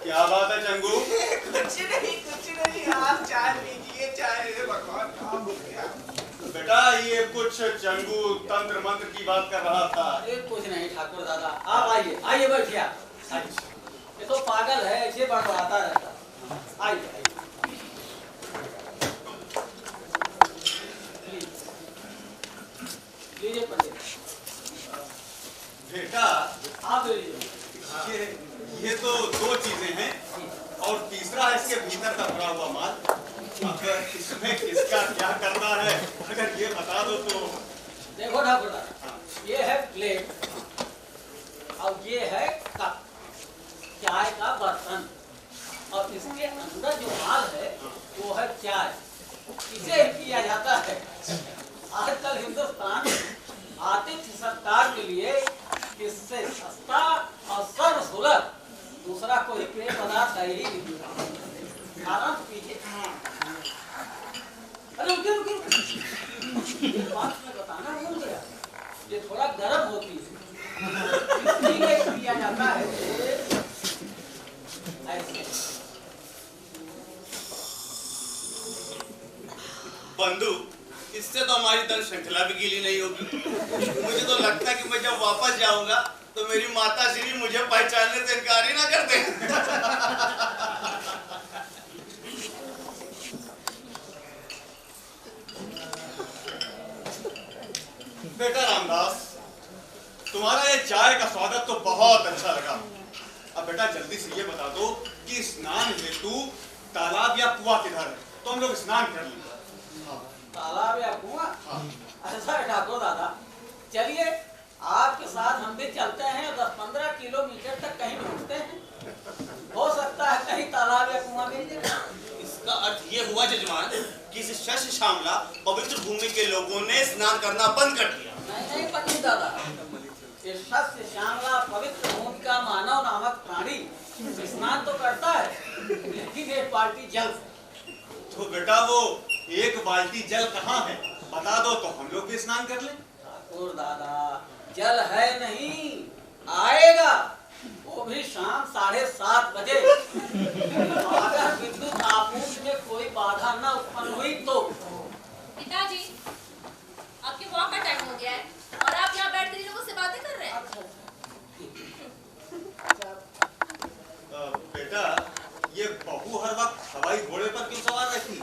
क्या बात है चंगू? कुछ नहीं, आप चाय लीजिए, चाय। भगवान काम हो गया। बेटा ये कुछ चंगू तंत्र मंत्र की बात कर रहा था। अरे कुछ नहीं ठाकुर दादा, आप आइए, आइए बैठिए आप। ये तो पागल है, ऐसे बड़बड़ाता रहता। आइए आइए। लीजिए पंडित। बेटा आप ले लीजिए। ये तो दो चीजें हैं और तीसरा है इसके भीतर का भरा हुआ माल। अगर इसमें किसका क्या करना है अगर ये बता दो तो। देखो ठाकुर दादा, ये है प्लेट और ये है कप, चाय का बर्तन, और इसके अंदर जो माल है वो है चाय। इसे किया जाता है। आजकल हिंदुस्तान आतिथ्य सत्कार के लिए इससे सस्ता और सर्वसुलभ दूसरा कोई पेय पदार्थ है ही नहीं। आराम से पीजिए। अरे रुकिए रुकिए, ये बात मैं बताना भूल गया, ये थोड़ा गर्म होती है, इसलिए किया जाता है ऐसे। बंधु, इससे तो हमारी दल श्रृंखला भी गीली नहीं होगी। मुझे तो लगता है कि मैं जब वापस जाऊंगा तो मेरी माता श्री मुझे पहचानने से इनकार ही ना कर दे। बेटा रामदास, तुम्हारा ये चाय का स्वागत तो बहुत अच्छा लगा। अब बेटा जल्दी से ये बता दो कि स्नान हेतु तालाब या कुआं किधर है, तो हम लोग स्नान कर लेंगे। तालाब या कुआं? ऐसा है ठाकुर दादा, चलिए आपके साथ हम भी चलते हैं, 10-15 किलोमीटर तक कहीं ढूंढते हैं, हो सकता है कहीं तालाब या कुआं मिल जाए। इसका अर्थ ये हुआ जजमान कि इस शश श्यामला पवित्र भूमि के लोगों ने स्नान करना बंद कर दिया। नहीं पंडित दादा, ये शस्य श्यामला पवित्र भूमि का मानव नामक प्राणी स्नान तो करता है, लेकिन एक बाल्टी जल से। तो बेटा वो एक बाल्टी जल कहाँ है बता दो तो हम लोग भी स्नान कर लें। ठाकुर दादा, जल है नहीं, आएगा, वो भी शाम 7:30 बजे। अगर विद्युत आपूर्ति में कोई बाधा न उत्पन्न हुई तो। पिताजी, आपके वॉक का टाइम हो गया है और आप यहाँ बैठ कर इन लोगों से बातें कर रहे हैं। बेटा ये बहू हर वक्त हवाई घोड़े पर क्यों सवार रहती है?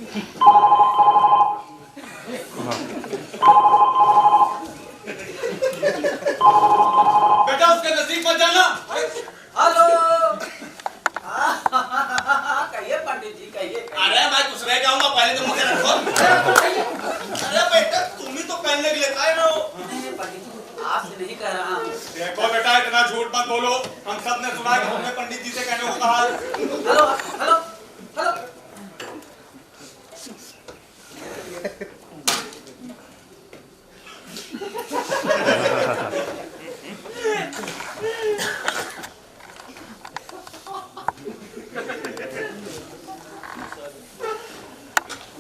बेटा उसके नजदीक मत जाना। हेलो, कहिए पंडित जी, कहिए। अरे मैं कुछ रह जाऊंगा, पहले तो मुझे रखो। अरे बेटा तुम ही तो पहनने के लिए कहे ना हो। नहीं पंडित जी, आपसे नहीं कह रहा हूँ। देखो बेटा इतना झूठ मत बोलो, हम सब ने सुना कि हमने पंडित जी से कहने को कहा। Hello hello hello.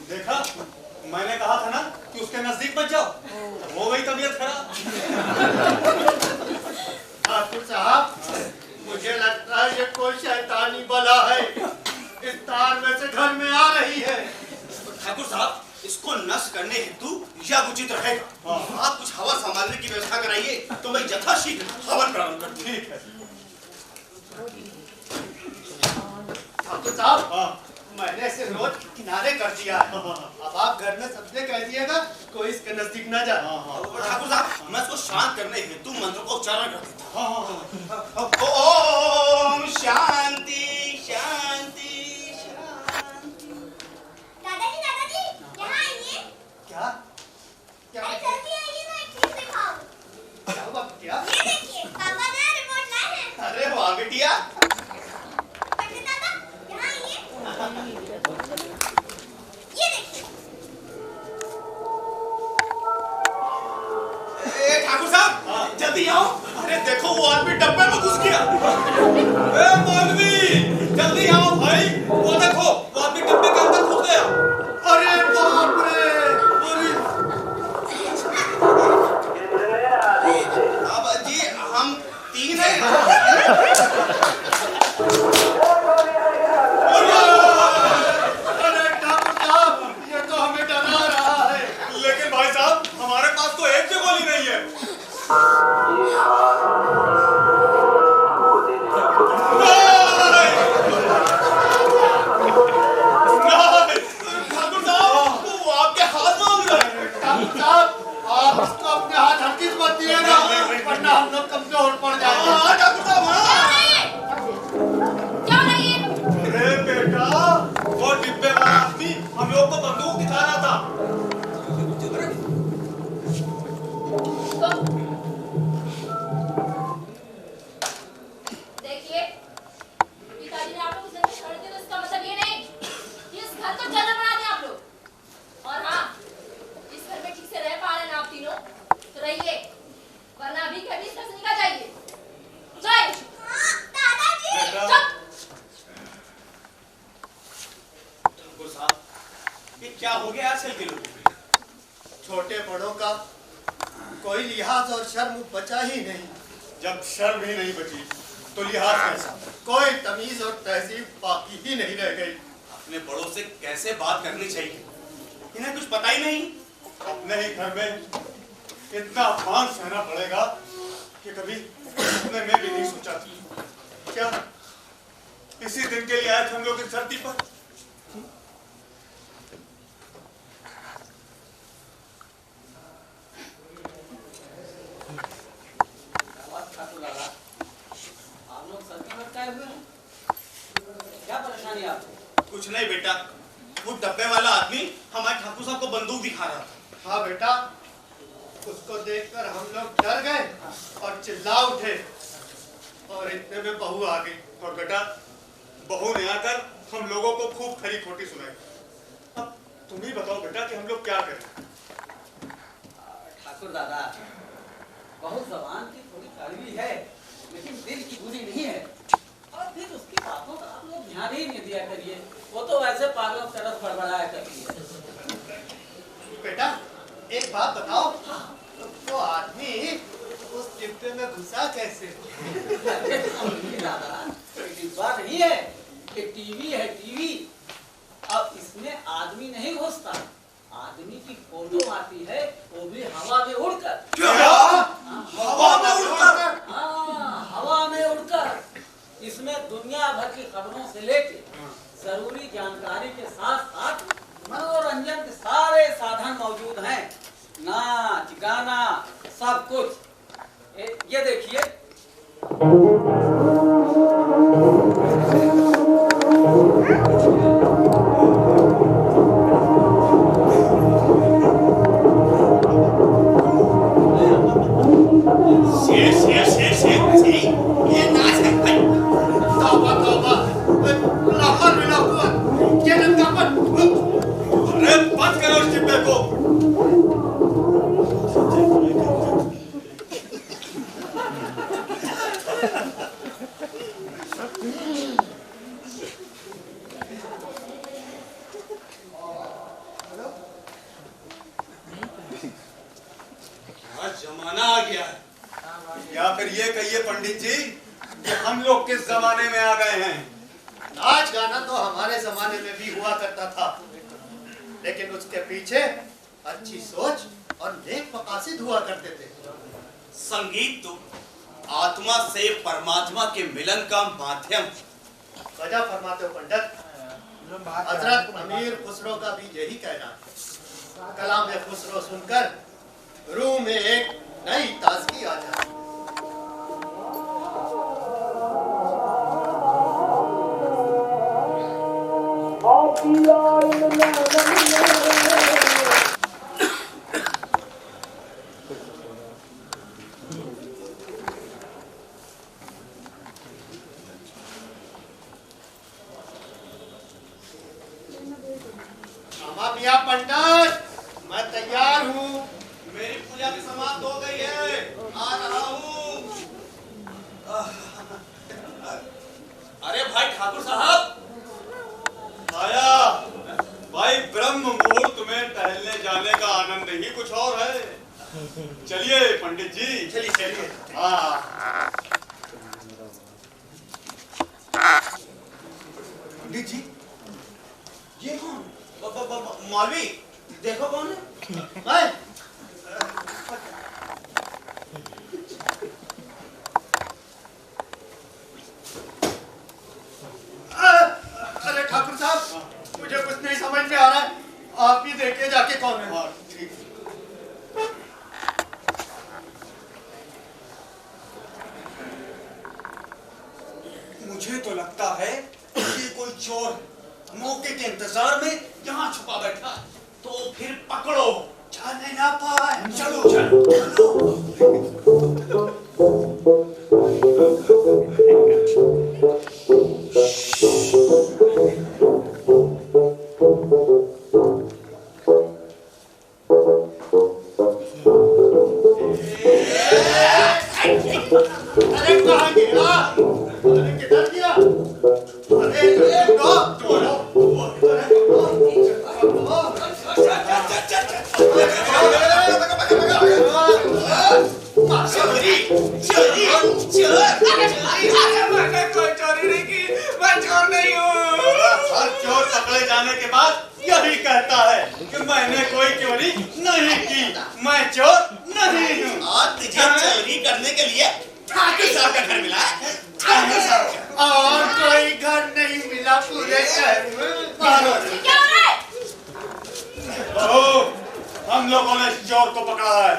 देखा मैंने कहा था ना कि उसके नजदीक मत जाओ, हो गई तबीयत खराब। ठाकुर साहब, मुझे लगता है ये कोई शैतानी बला है, इस तार में से घर में आ रही है। ठाकुर साहब, इसको नष्ट करने हेतु यह उचित रहेगा। आप कुछ हवा संभालने की व्यवस्था कराइए तो मैं यथाशीघ्र हवन प्रारंभ कर दूं। ठीक है। ठाकुर साहब, मैंने इसे रोज किनारे कर दिया है। अब आप घर में सबसे कह दिएगा कोई इसके नजदीक न जाए। ठाकुर साहब, मैं इसको शांत करने हेतु मंत्र को उच्चारण कर देता हूं। ओम शांति शांति शांति। दादाजी, दादाजी, यहाँ आइए। क्या क्या अरे जल्दी आइए। क्या? ये देखिए पापा ने रिमोट लाए हैं। अरे वाह बिटिया। पंडित दादा यहाँ आइए। ये देखिए। ठाकुर साहब जल्दी आओ। अरे देखो वो आदमी डब्बे में घुस गया। मौलवी जल्दी आओ भाई, वो देखो वो आदमी डब्बे के अंदर घुस गया। अरे बाप रे! अब जी हम 3 हैं। अरे ठाकुर साहब, ये तो हमें डरा रहा है। लेकिन भाई साहब हमारे पास तो एक भी गोली नहीं है। ठाकुर साहब वो आपके हाथ मांग रहा है। ठाकुर साहब, आप इसको अपने हाथ हरगिज मत दिएगा, वरना हम लोग कमजोर पड़ जाएंगे। हाँ ठाकुर साहब हाँ। क्या हो रहा है ये? अरे बेटा वो डिब्बे वाला आदमी हम लोग को बंदूक दिखा रहा था। देखिए, पिताजी ने आप लोग इस घर में छोड़ दिया तो इसका मतलब ये नहीं कि इस घर को जन्नत बना दिया आप लोग। और हाँ, इस घर में ठीक से रह पा रहे ना आप तीनों तो रहिए, वरना अभी कभी इस घर से निकल जाइए। जय दादाजी। चुप। ठाकुर साहब ये क्या हो गया आजकल के लोगों में? छोटे बड़ों का कोई लिहाज और शर्म बचा ही नहीं। जब शर्म ही नहीं बची तो लिहाज कैसा? कोई तमीज और तहजीब बाकी ही नहीं रह गई। अपने बड़ों से कैसे बात करनी चाहिए, इन्हें कुछ पता ही नहीं। अपने ही घर में इतना अपमान सहना पड़ेगा कि कभी सपने में भी नहीं सोचा था। क्या इसी दिन के लिए आए थे हम लोग इस धरती पर? आप लोग सड़कों पर लटकाए हुए हैं? क्या परेशानी है आपको? कुछ नहीं बेटा, वो डब्बे वाला आदमी हमारे ठाकुर साहब को बंदूक दिखा रहा था। हाँ बेटा, उसको देखकर हम लोग डर गए और चिल्ला उठे और इतने में बहू आ गई। और बेटा बहू ने आकर हम लोगों को खूब खरी खोटी सुनाई। अब तुम ही बताओ बेटा कि हम लोग क्या करें? ठाकुर दादा, बहुत जबान की थोड़ी कड़वी है, लेकिन दिल की बुरी नहीं है। और फिर उसकी बातों का आप लोग ध्यान ही नहीं दिया करिए, वो तो वैसे पागलों की तरफ बड़बड़ाया करती है। बेटा एक बात बताओ, वो आदमी उस डिब्बे में घुसा कैसे? दादा डिब्बा नहीं है, ये टीवी है टीवी। अब इसमें आदमी नहीं घुसता, आदमी की फोटो आती है, वो भी हवा में उड़कर। क्या? हवा में उड़कर? हाँ, हवा में उड़कर। इसमें दुनिया भर की खबरों से लेके जरूरी जानकारी के साथ साथ मनोरंजन के सारे साधन मौजूद हैं। नाच गाना सब कुछ। ये देखिए, शेर शेर शेर शेर ये नाच है। तौबा तौबा, लाहौर मिला हुआ ये नंगापन। अरे बंद करो इस डिब्बे को। जमाना आ गया है। या फिर ये कहिए पंडित जी कि हम लोग किस जमाने में आ गए हैं? नाच गाना तो हमारे जमाने में भी हुआ करता था, लेकिन उसके पीछे अच्छी सोच और नेक मकासद हुआ करते थे। संगीत तो आत्मा से परमात्मा के मिलन का माध्यम। वजह फरमाते हो पंडित। हजरत अमीर खुसरो का भी यही कहना है। कलाम खुसरो सुनकर रूह में एक नई ताजगी आ जाती है। मियां पंडित, मैं तैयार हूँ। मेरी पूजा भी समाप्त हो गई है, आ रहा हूँ। अरे भाई ठाकुर साहब आया। भाई ब्रह्म मुहूर्त में टहलने जाने का आनंद ही कुछ और है। चलिए पंडित जी, चलिए चलिए। हाँ। पंडित जी, ये कौन? मौलवी, देखो कौन है? मैं अरे ठाकुर साहब, मुझे कुछ नहीं समझ में आ रहा है। आप ही देखिए जाके कौन है। हाँ, ठीक। मुझे तो लगता है ये कोई चोर मौके के इंतजार में यहाँ छुपा बैठा है। तो फिर पकड़ो, जाने ना पाए। चलो चलो चलो। अरे कहाँ गिरा? अरे किधर गिरा? अरे चोरी चोरी मैंने कोई चोरी नहीं की, मैं चोर नहीं हूँ। हर चोर पकड़े जाने के बाद यही कहता है कि मैंने कोई चोरी नहीं की, मैं चोर नहीं हूँ। और तुझे चोरी करने के लिए ठाकुर साहब का घर मिला है? ठाकुर साहब का। और कोई घर नहीं मिला पूरे शहर में। क्या हो रहा है? बहू, हम लोगों ने इस चोर को पकड़ा है।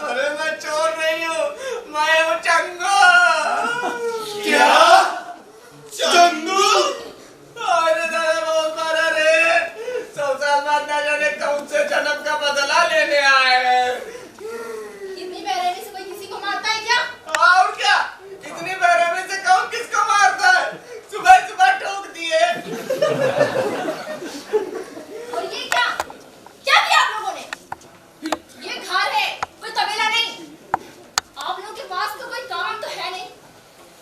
अरे मैं चोर नहीं हूँ, मैं हूँ चंगू। क्या? चंदू? अरे दादा बहुत मारा रे। 100 साल बाद ना जाने कौन से जन्म का बदला लेने आए हैं। इतनी बेरहमी से कोई किसी को मारता है क्या? और क्या, इतनी बेरहमी से कौन किसको मारता है? सुबह सुबह ठोक दिए। और ये क्या किया आप लोगों ने? ये घर है, कोई तबेला नहीं। आप लोगों के पास तो कोई काम तो है नहीं।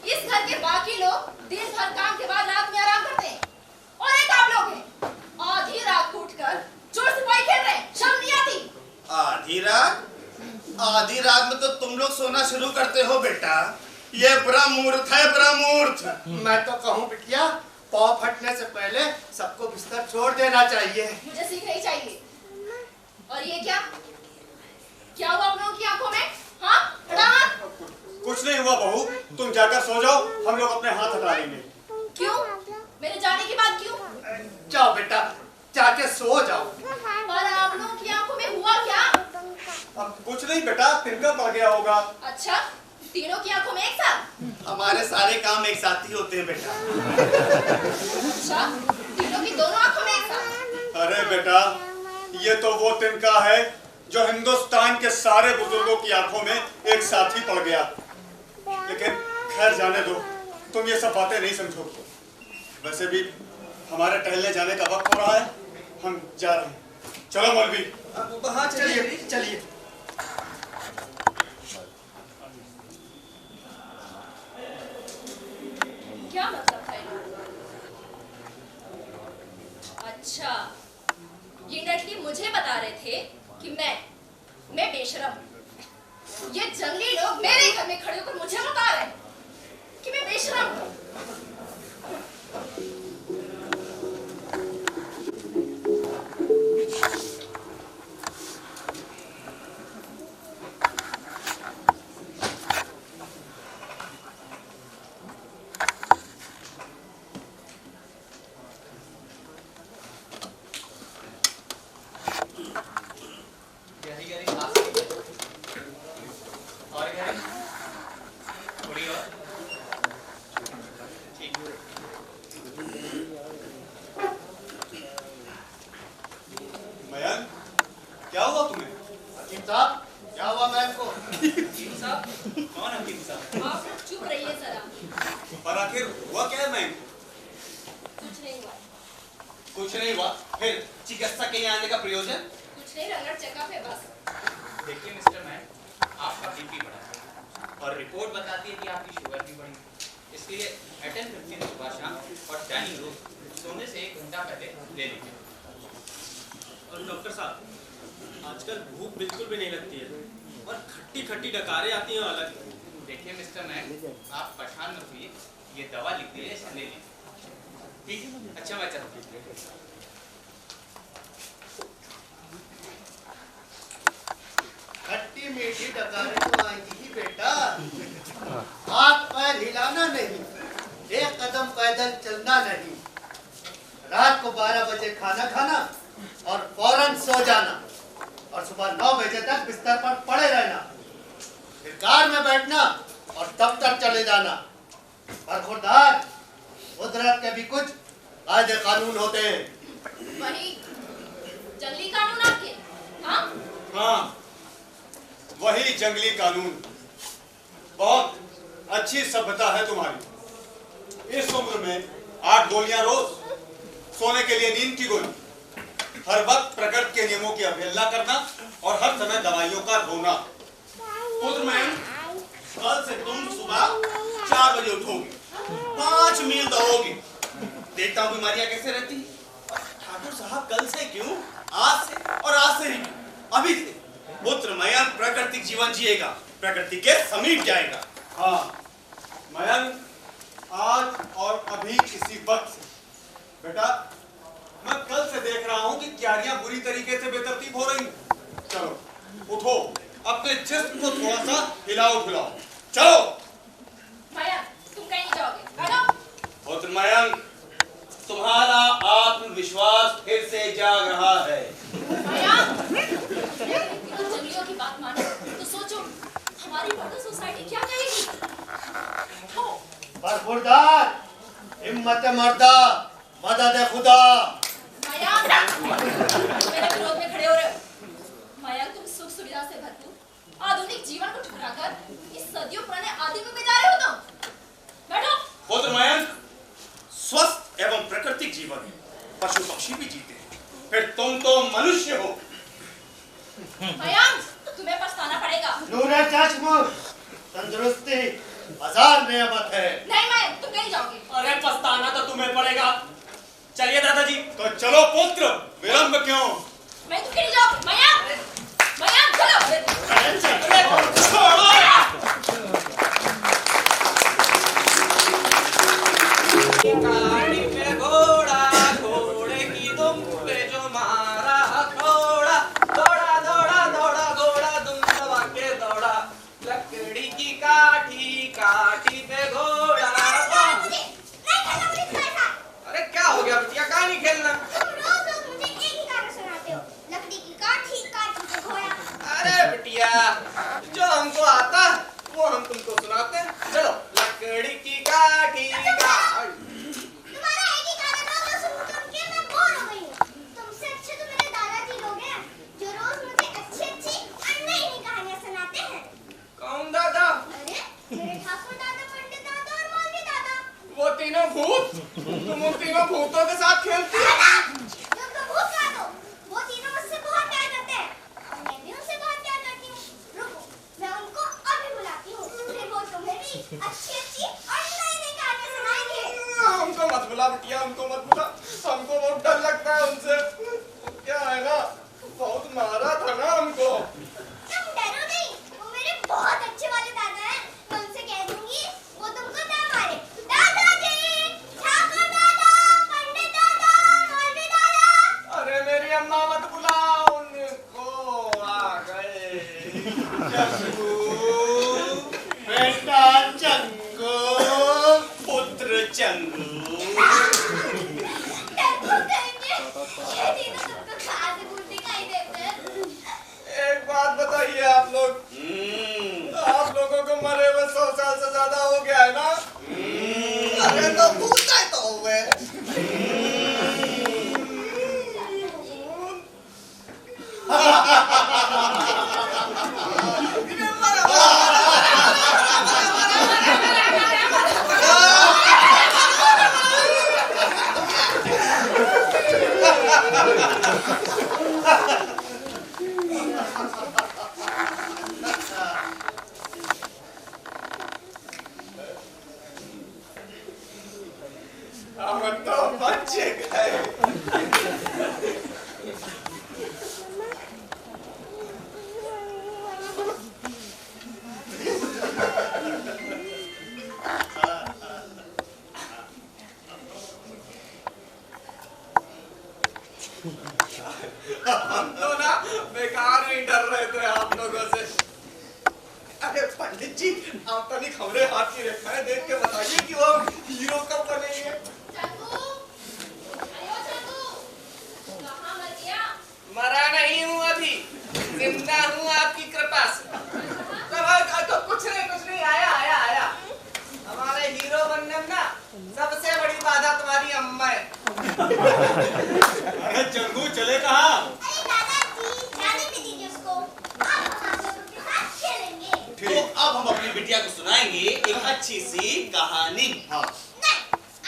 इस घर के बाकी लोग दिन भर काम के बाद रात में आराम करते हैं, और एक आप लोग हैं आधी रात उठकर चोर सिपाही खेल रहे हैं। शर्म नहीं आती? आधी रात में तो तुम लोग सोना शुरू करते हो बेटा। ये ब्रह्ममुहूर्त है, ब्रह्ममुहूर्त। मैं तो कहूँ बिटिया, पाँव फटने से पहले सबको बिस्तर छोड़ देना चाहिए। मुझे सीखना ही चाहिए। और ये क्या हुआ आप लोगों की आंखों में? हाँ, हटा हाथ। कुछ नहीं हुआ बहू, तुम जाकर सो जाओ, हम लोग अपने हाथ हटा लेंगे। क्यों? मेरे जाने के बाद क्यों? जाओ बेटा, जाके सो जाओ। पर आप लोगों की आंखों में हुआ क्या? अब कुछ नहीं बेटा, तिनका पड़ गया होगा। अच्छा, तीनों की आंखों में एक साथ? हमारे सारे काम एक साथ ही होते हैं बेटा। अच्छा, तीनों की दोनों आंखों में एक साथ? अरे बेटा, ये तो वो तिनका है जो हिंदुस्तान के सारे बुजुर्गों की आंखों में एक साथ ही पड़ गया। लेकिन खैर जाने दो, तुम ये सब बातें नहीं समझो। वैसे भी हमारे टहलने जाने का वक्त हो रहा है, हम जा रहे हैं। चलो मौलवी। हाँ चलिए चलिए। क्या मतलब है? अच्छा, ये नटली मुझे बता रहे थे कि मैं बेशरम हूँ। ये जंगली लोग मेरे घर में खड़े होकर मुझे बता रहे हैं कि मैं बेशरम हूँ। क्या हुआ तुम्हें? हकीम साहब, क्या हुआ मैम को? साहब, कौन हकीम साहब? आप चुप रहिए जरा। और आखिर हुआ क्या है मैम? कुछ नहीं हुआ। कुछ नहीं हुआ, फिर चिकित्सक के यहाँ आने का प्रयोजन? कुछ नहीं, रगड़ चेकअप है बस। देखिए मिस्टर मैन, आपका बीपी बढ़ा है और रिपोर्ट बताती है कि आपकी शुगर भी बढ़ी है। इसलिए 10:15 सुबह शाम और डाइनिंग रूम सोने से 1 घंटा पहले ले लीजिए। और डॉक्टर साहब, आजकल भूख बिल्कुल भी नहीं लगती है और खट्टी खट्टी डकारें आती हैं अलग। देखिए मिस्टर मैन, आप परेशान मत होइए, ये दवा लिख दी है, इसे ले लीजिए। ठीक है, अच्छा मैं चलता हूँ। खट्टी मीठी डकारें तो आएंगी ही बेटा, हाथ पैर हिलाना नहीं, एक कदम पैदल चलना नहीं, रात को 12 बजे खाना खाना और फौरन सो जाना और सुबह 9 बजे तक बिस्तर पर पड़े रहना, फिर कार में बैठना और दफ्तर चले जाना। पर खुदार, कुदरत के भी कुछ कायदे कानून होते हैं। वही जंगली कानून आपके? हाँ? हाँ, वही जंगली कानून। बहुत अच्छी सभ्यता है तुम्हारी। इस उम्र में 8 गोलियां रोज, सोने के लिए नींद की गोली, हर वक्त प्रकृति के नियमों की अवहेलना करना और हर समय दवाइयों का रोना। पुत्र मैम, कल से तुम सुबह 4 बजे उठोगे, 5 मील दौड़ोगे। देखता हूँ बीमारियां कैसे रहती हैं। ठाकुर साहब, कल से क्यों, आज से, और आज से ही क्यों, अभी से पुत्र मयंक प्राकृतिक जीवन जिएगा, प्रकृति के समीप जाएगा। हाँ मयंक, आज और अभी इसी वक्त बेटा, मैं कल से देख रहा हूँ कि क्यारियां बुरी तरीके से बेतरतीब हो रही हैं। चलो उठो, अपने जिस्म को थोड़ा सा हिलाओ डुलाओ, चलो। मयंक, तुम कहीं नहीं जाओगे, बैठो। पुत्र मयंक, तुम्हारा आत्मविश्वास फिर से जाग रहा है। जंगलियों की बात मानो तो सोचो हमारी मॉडर्न सोसाइटी क्या कहेगी। बरखुरदार, हिम्मत मर्दा, मदद खुदा। मेरे विरोध में खड़े हो रहे हो। मयंक, तुम सुख सुविधा से भरपूर आधुनिक जीवन को ठुकराकर इस सदियों पुराने आदिम में जा रहे हो तुम। बैठो। पुत्र मयंक, स्वस्थ एवं प्राकृतिक जीवन पशु पक्षी भी जीते हैं, फिर तुम तो मनुष्य हो। मयंक, तुम्हें पछताना पड़ेगा। नूरे चश्म, तंदुरुस्ती हजार नेमत है। नहीं मयंक, तुम कहीं जाओगे। अरे पछताना तो तुम्हें पड़ेगा। चलिए दादाजी। तो चलो पुत्र, विलंब क्यों? मैं तुम कहीं जाओ। मयंक, मयंक चलो। छोड़ो। गाड़ी पे घोड़ा, घोड़े की दुम पे जो मारा घोड़ा, दौड़ा दौड़ा दौड़ा घोड़ा दुम दबा के दौड़ा, लकड़ी की काठी, काठी पे घोड़ा। अरे क्या हो गया बिटिया, काहे नहीं खेलना? तुम रोज मुझे एक ही गाना सुनाते हो, लकड़ी की काठी, काठी पे घोड़ा। अरे बिटिया, जो हमको आता वो हम तुमको सुनाते हैं। चलो, लकड़ी की काठी तुम्हारा एक ही गाना रोज सुन के मैं बोर हो गई हूँ। तुमसे अच्छे तो मेरे दादाजी लोग हैं, जो रोज मुझे अच्छी अच्छी और नई नई कहानियाँ सुनाते हैं। कौन दादा? अरे मेरे ठाकुर दादा, पंडित दादा और मौलवी दादा। वो तीनों भूत? तुम उन तीनों भूतों के साथ खेलती हो? तुम तो भूत कह दो, वो तीनों मुझसे बहुत प्यार करते हैं और मैं भी उनसे बहुत प्यार करती हूँ। रुको, मैं उनको अभी बुलाती हूँ, फिर वो तुम्हें भी अच्छी अच्छी और नई नई कहानियाँ सुनाएंगे। हमको मत बुला बिटिया, हमको मत बुला, हमको बहुत डर लगता है उनसे। क्या है ना, बहुत मारा था ना हमको। तुम डरो नहीं, वो मेरे बहुत अच्छे वाले दादा हैं। मैं उनसे कह दूंगी, वो तुमको ना मारे। दादाजी, ठाकुर दादा, पंडित दादा, मौलवी दादा। अरे मेरी अम्मा मत बुलाओ उनको, आ गए। बेटा चंगू, पुत्र चंगू। डरपोक कहेंगे, ये तीनों तुमको कहाँ से भूत दिखाई देते हैं? एक बात बताइए आप लोग, आप लोगों को मरे हुए 100 साल से ज्यादा हो गया है ना? अरे तो भूत है तो हुए। पंडित जी आप तनिक हमरे हाथ की रेखाएं देख के बताइए कि वो हीरो कब बनेंगे। चंदू, अरे ओ चंदू, कहाँ मर गया? मरा नहीं हूँ अभी, जिंदा हूँ आपकी कृपा से। तो कुछ नहीं आया। हमारे हीरो बनने में ना सबसे बड़ी बाधा तुम्हारी अम्मा है। अरे चंदू चले कहाँ? अरे दादाजी, जाने दीजिए उसको। आप हम लोगों के साथ खेलेंगे। तो अब हम अपनी बिटिया को सुनाएंगे एक अच्छी सी कहानी। हाँ। नहीं,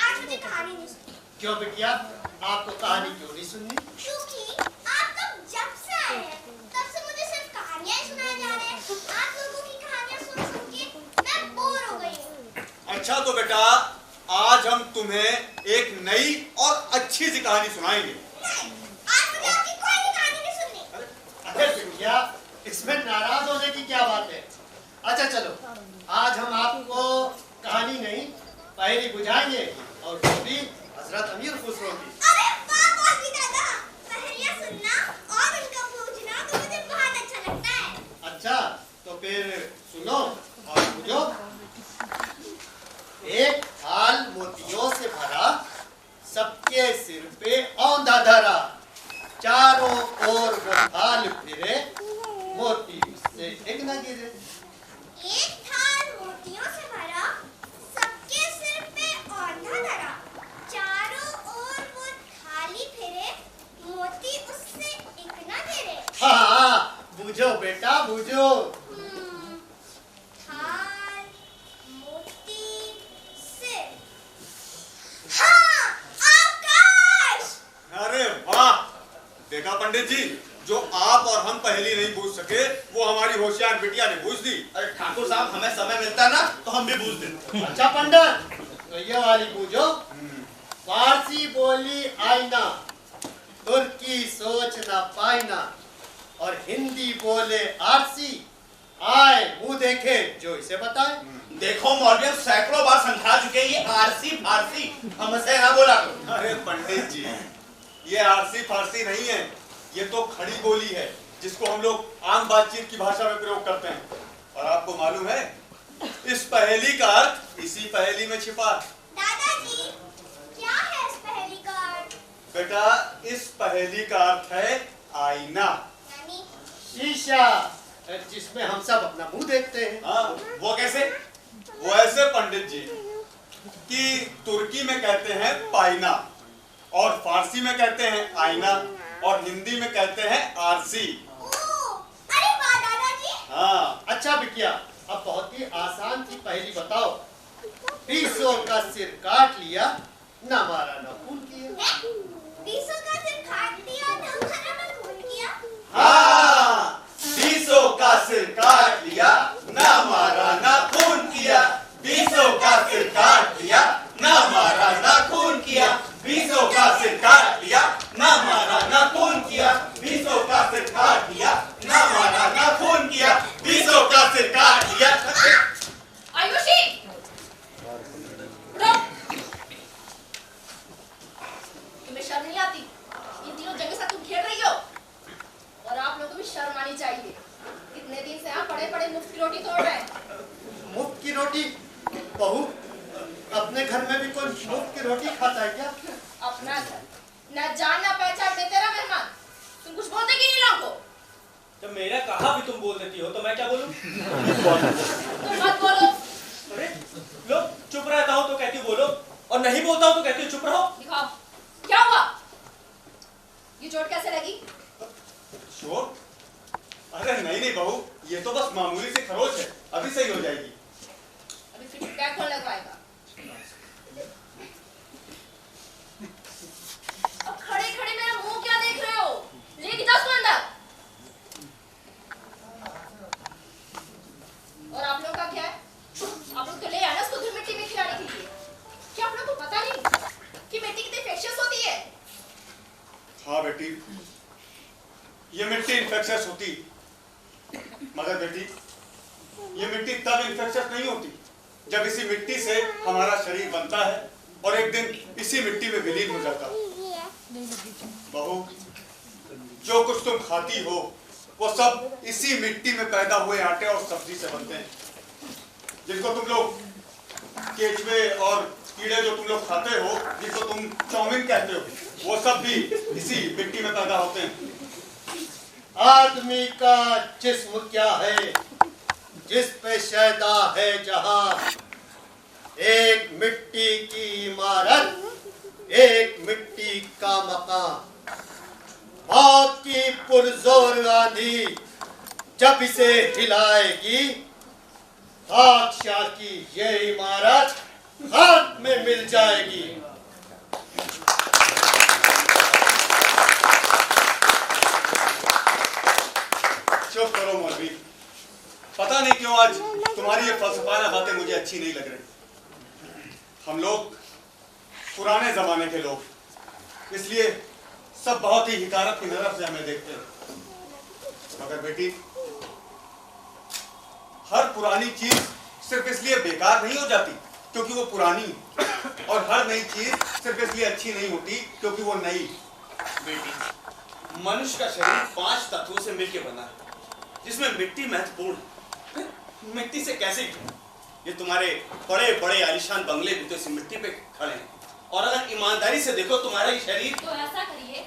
आज मुझे कहानी नहीं सुननी। क्यों बिटिया, आपको कहानी क्यों नहीं सुननी? क्योंकि आप लोग जब से आए हैं तब से मुझे सिर्फ कहानियां ही सुनाए जा रहे हैं। आप लोगों की कहानियां सुन के मैं बोर हो गई हूँ। अच्छा तो बेटा आज हम तुम्हें एक नई और अच्छी सी कहानी सुनाएंगे। नहीं, आज मुझे आपकी कोई भी कहानी नहीं सुननी। अरे बिटिया, इसमें नाराज होने की क्या बात है? अच्छा चलो, आज हम आपको कहानी नहीं पहेली बुझाएंगे, और वो भी हजरत अमीर खुसरो की। अरे वाह मौलवी दादा, पहेलियां सुनना और उनका पूछना तो मुझे बहुत अच्छा लगता है। अच्छा तो फिर सुनो और बुझो। एक थाल मोतियों से भरा, सबके सिर पे औंधा धरा, चारों ओर वो थाल फिरे, मोती उससे एक न गिरे। एक थाल मोतियों से भरा, सबके सिर पे औंधा धरा, चारों ओर वो थाली फिरे, मोती उससे एक न गिरे। हाँ, बुझो बेटा बुझो। थाल, मोती, सिर। हाँ, आकाश। अरे वाह, देखा पंडित जी, जो आप और हम पहेली नहीं बूझ सके वो हमारी होशियार बिटिया ने बूझ दी। अरे ठाकुर साहब हमें समय मिलता ना तो हम भी बूझ देते। अच्छा पंडित, तो ये वाली बूझो। फारसी बोली आईना, तुर्की सोच ना पाईना, और हिंदी बोले आरसी, आए मुंह देखे जो इसे बताए। देखो मौलवी सैकड़ों बार समझा चुके, ये आरसी फारसी हमसे ना बोला करो। अरे पंडित जी, ये आरसी फारसी नहीं है, ये तो खड़ी बोली है जिसको हम लोग आम बातचीत की भाषा में प्रयोग करते हैं। और आपको मालूम है इस पहेली का अर्थ इसी पहेली में छिपा है। दादाजी, क्या है इस पहेली का अर्थ? बेटा इस पहेली का अर्थ है आईना, यानी शीशा, जिसमें हम सब अपना मुंह देखते हैं। हाँ, वो कैसे? वो ऐसे पंडित जी कि तुर्की में कहते हैं पाइना, और फारसी में कहते हैं आईना, और हिंदी में कहते हैं आरसी। अरे वाह दादाजी। हाँ। अच्छा बिटिया, अब बहुत ही आसान सी पहेली बताओ। 20 का सिर काट लिया, ना मारा ना खून किया। 20 का सिर काट दिया, ना मारा ना खून किया। हाँ, 20 का सिर काट लिया, ना मारा ना खून किया। 20 का सिर काट लिया, ना मारा ना खून किया। 20 का सिर काट लिया, ना मारा ना खून किया। 20 का सिर काट लिया, ना मारा ना खून किया। 20 का सिर काट लिया। आयुषी, उठो। तुम्हें शर्म नहीं आती? इन तीनों जगह से तुम खेल रही हो, और आप लोगों को भी शर्म आनी चाहिए। कितने दिन से आप पड़े पड़े मुफ्त की रोटी तोड़ रहे हैं। मुफ्त की रोटी? बहू, अपने घर में भी कोई मुफ्त की रोटी खाता है क्या? अपना घर, न जान न पहचान में तेरा मेहमान। तुम कुछ बोलते कि नहीं लोगों को? जब मेरा कहा भी तुम बोल देती हो तो मैं क्या बोलूं? तुम मत बोलो। अरे लो, चुप रहता हूं तो कहती हो बोलो, और नहीं बोलता हूं तो कहती हो चुप रहो। दिखाओ, क्या हुआ? ये चोट कैसे लगी? चोट? अरे नहीं बहू, ये तो बस मामूली से खरोच है, अभी सही हो जाएगी। अभी फिर क्या कौन लगवाएगा? अब खड़े खड़े मेरा मुंह क्या देख रहे हो? लेके जाओ उसको अंदर। और आप लोग का क्या है? आप लोग तो ले आए ना उसको धूल मिट्टी में खिलाने के लिए। क्या आप लोग को पता नहीं कि मिट्टी कितनी इन्फेक्शियस होती है? हाँ बेटी, ये मिट्टी इन्फेक्शस होती, मगर बेटी ये मिट्टी तब इन्फेक्शस नहीं होती जब इसी मिट्टी से हमारा शरीर बनता है और एक दिन इसी मिट्टी में विलीन हो जाता है। बहू, जो कुछ तुम खाती हो वो सब इसी मिट्टी में पैदा हुए आटे और सब्जी से बनते हैं। जिनको तुम लोग केचुए और कीड़े जो तुम लोग खाते हो, जिसको तुम चाउमीन कहते हो, वो सब भी इसी मिट्टी में पैदा होते हैं। आदमी का जिस्म क्या है, जिस पे शैदा है जहां, एक मिट्टी की इमारत, एक मिट्टी का मकान। मौत की पुरजोर आंधी जब इसे हिलाएगी, खाकशार की ये इमारत खाक में मिल जाएगी। चुप करो मौलवी, पता नहीं क्यों आज तुम्हारी ये फलसफाना बातें मुझे अच्छी नहीं लग रही। हम लोग पुराने जमाने के लोग, इसलिए सब बहुत ही हिकारत की नजर से हमें देखते हैं। मगर बेटी, हर पुरानी चीज सिर्फ इसलिए बेकार नहीं हो जाती क्योंकि वो पुरानी, और हर नई चीज सिर्फ इसलिए अच्छी नहीं होती क्योंकि वो नई। बेटी, मनुष्य का शरीर 5 तत्वों से मिलकर बना है, जिसमें मिट्टी महत्वपूर्ण है। मिट्टी से कैसे? ये तुम्हारे बड़े बड़े आलीशान बंगले भी तो इस मिट्टी पे खड़े हैं, और अगर ईमानदारी से देखो तुम्हारा ये शरीर। तो ऐसा करिए,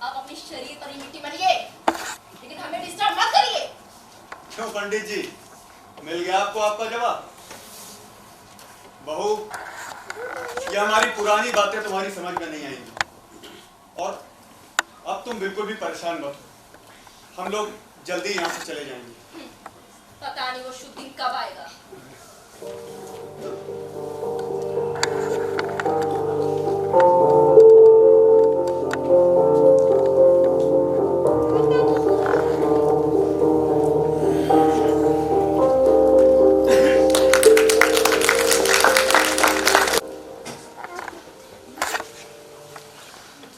आप अपने शरीर पर ही मिट्टी बनिए, लेकिन हमें डिस्टर्ब मत करिए। क्यों पंडित जी, मिल गया आपको आपका जवाब? बहू, ये हमारी पुरानी बातें तुम्हारी समझ में नहीं आएंगी, और अब तुम बिल्कुल भी परेशान मत हो। हम लोग जल्दी यहाँ से चले जाएंगे। पता नहीं वो शुभ दिन कब आएगा।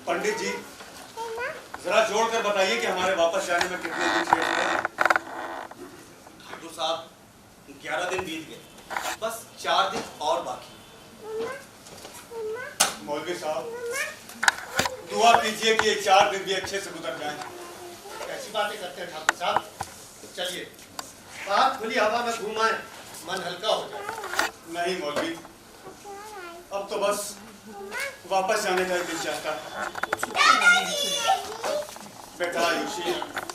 पंडित जी, जरा जोड़ कर बताइए कि हमारे वापस जाने में कितने दिन शेष हैं? ठाकुर साहब, 11 दिन बीत गए, बस 4 दिन और बाकी। मौलवी साहब, दुआ कीजिए कि ये 4 दिन भी अच्छे से गुजर जाएं। कैसी बातें करते हैं ठाकुर साहब? चलिए बाहर खुली हवा में घूमाएं, मन हल्का हो जाए। नहीं मौलवी, अब तो बस वापस जाने का दिल चाहता है। बेटा आयुषी,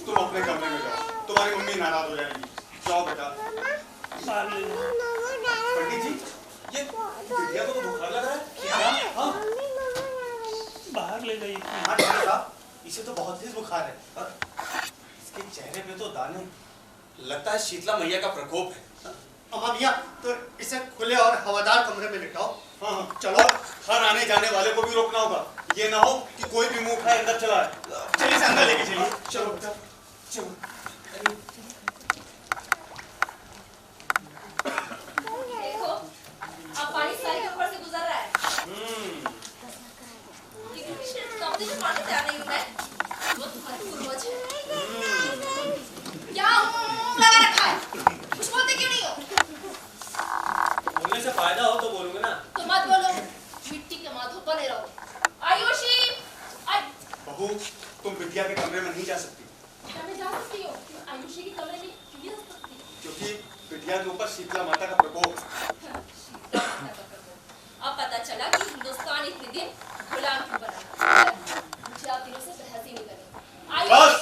तुम अपने कमरे में जाओ, तुम्हारी मम्मी नाराज हो जाएगी। जाओ बेटा। पंडित जी, ये बिटिया को तो बुखार लग रहा है। क्या? हाँ, बाहर ले गई। हाँ ठाकुर साहब, इसे तो बहुत तेज बुखार है, और इसके चेहरे पे तो दाने, लगता है शीतला मैया का प्रकोप है। अम्मा मियाँ, तो इसे खुले और हवादार कमरे में लिटाओ। हाँ हाँ, चलो। हर आने जाने वाले को भी रोकना होगा, ये ना हो कि कोई भी मुंह खाए अंदर चला है। चलिए इसे अंदर लेके चलिए। चलो बेटा, चलो। देखो, अब पानी सारे के ऊपर से गुजर रहा है। लेकिन पिछले कमरे में पानी तैयार नहीं होता है, वो तुम्हारी पूर्वज है। क्या लगा रखा है? कुछ बोलते क्यों नहीं हो? बोलने से फायदा हो तो बोलूंगा ना। तो मत बोलो, मिट्टी के माधो बने रहो। आयुषी, बहू, तुम बिटिया के कमरे में नहीं जा सकती। क्या मैं जा सकती हूँ? आयुषी के कमरे में क्यों नहीं जा सकती? क्योंकि बिटिया के ऊपर शीतला माता का प्रकोप है। अब पता चला कि हिंदुस्तान इतने दिन गुलाम क्यों बना। मुझे आप दिनों से बहस ही नहीं करनी। बस,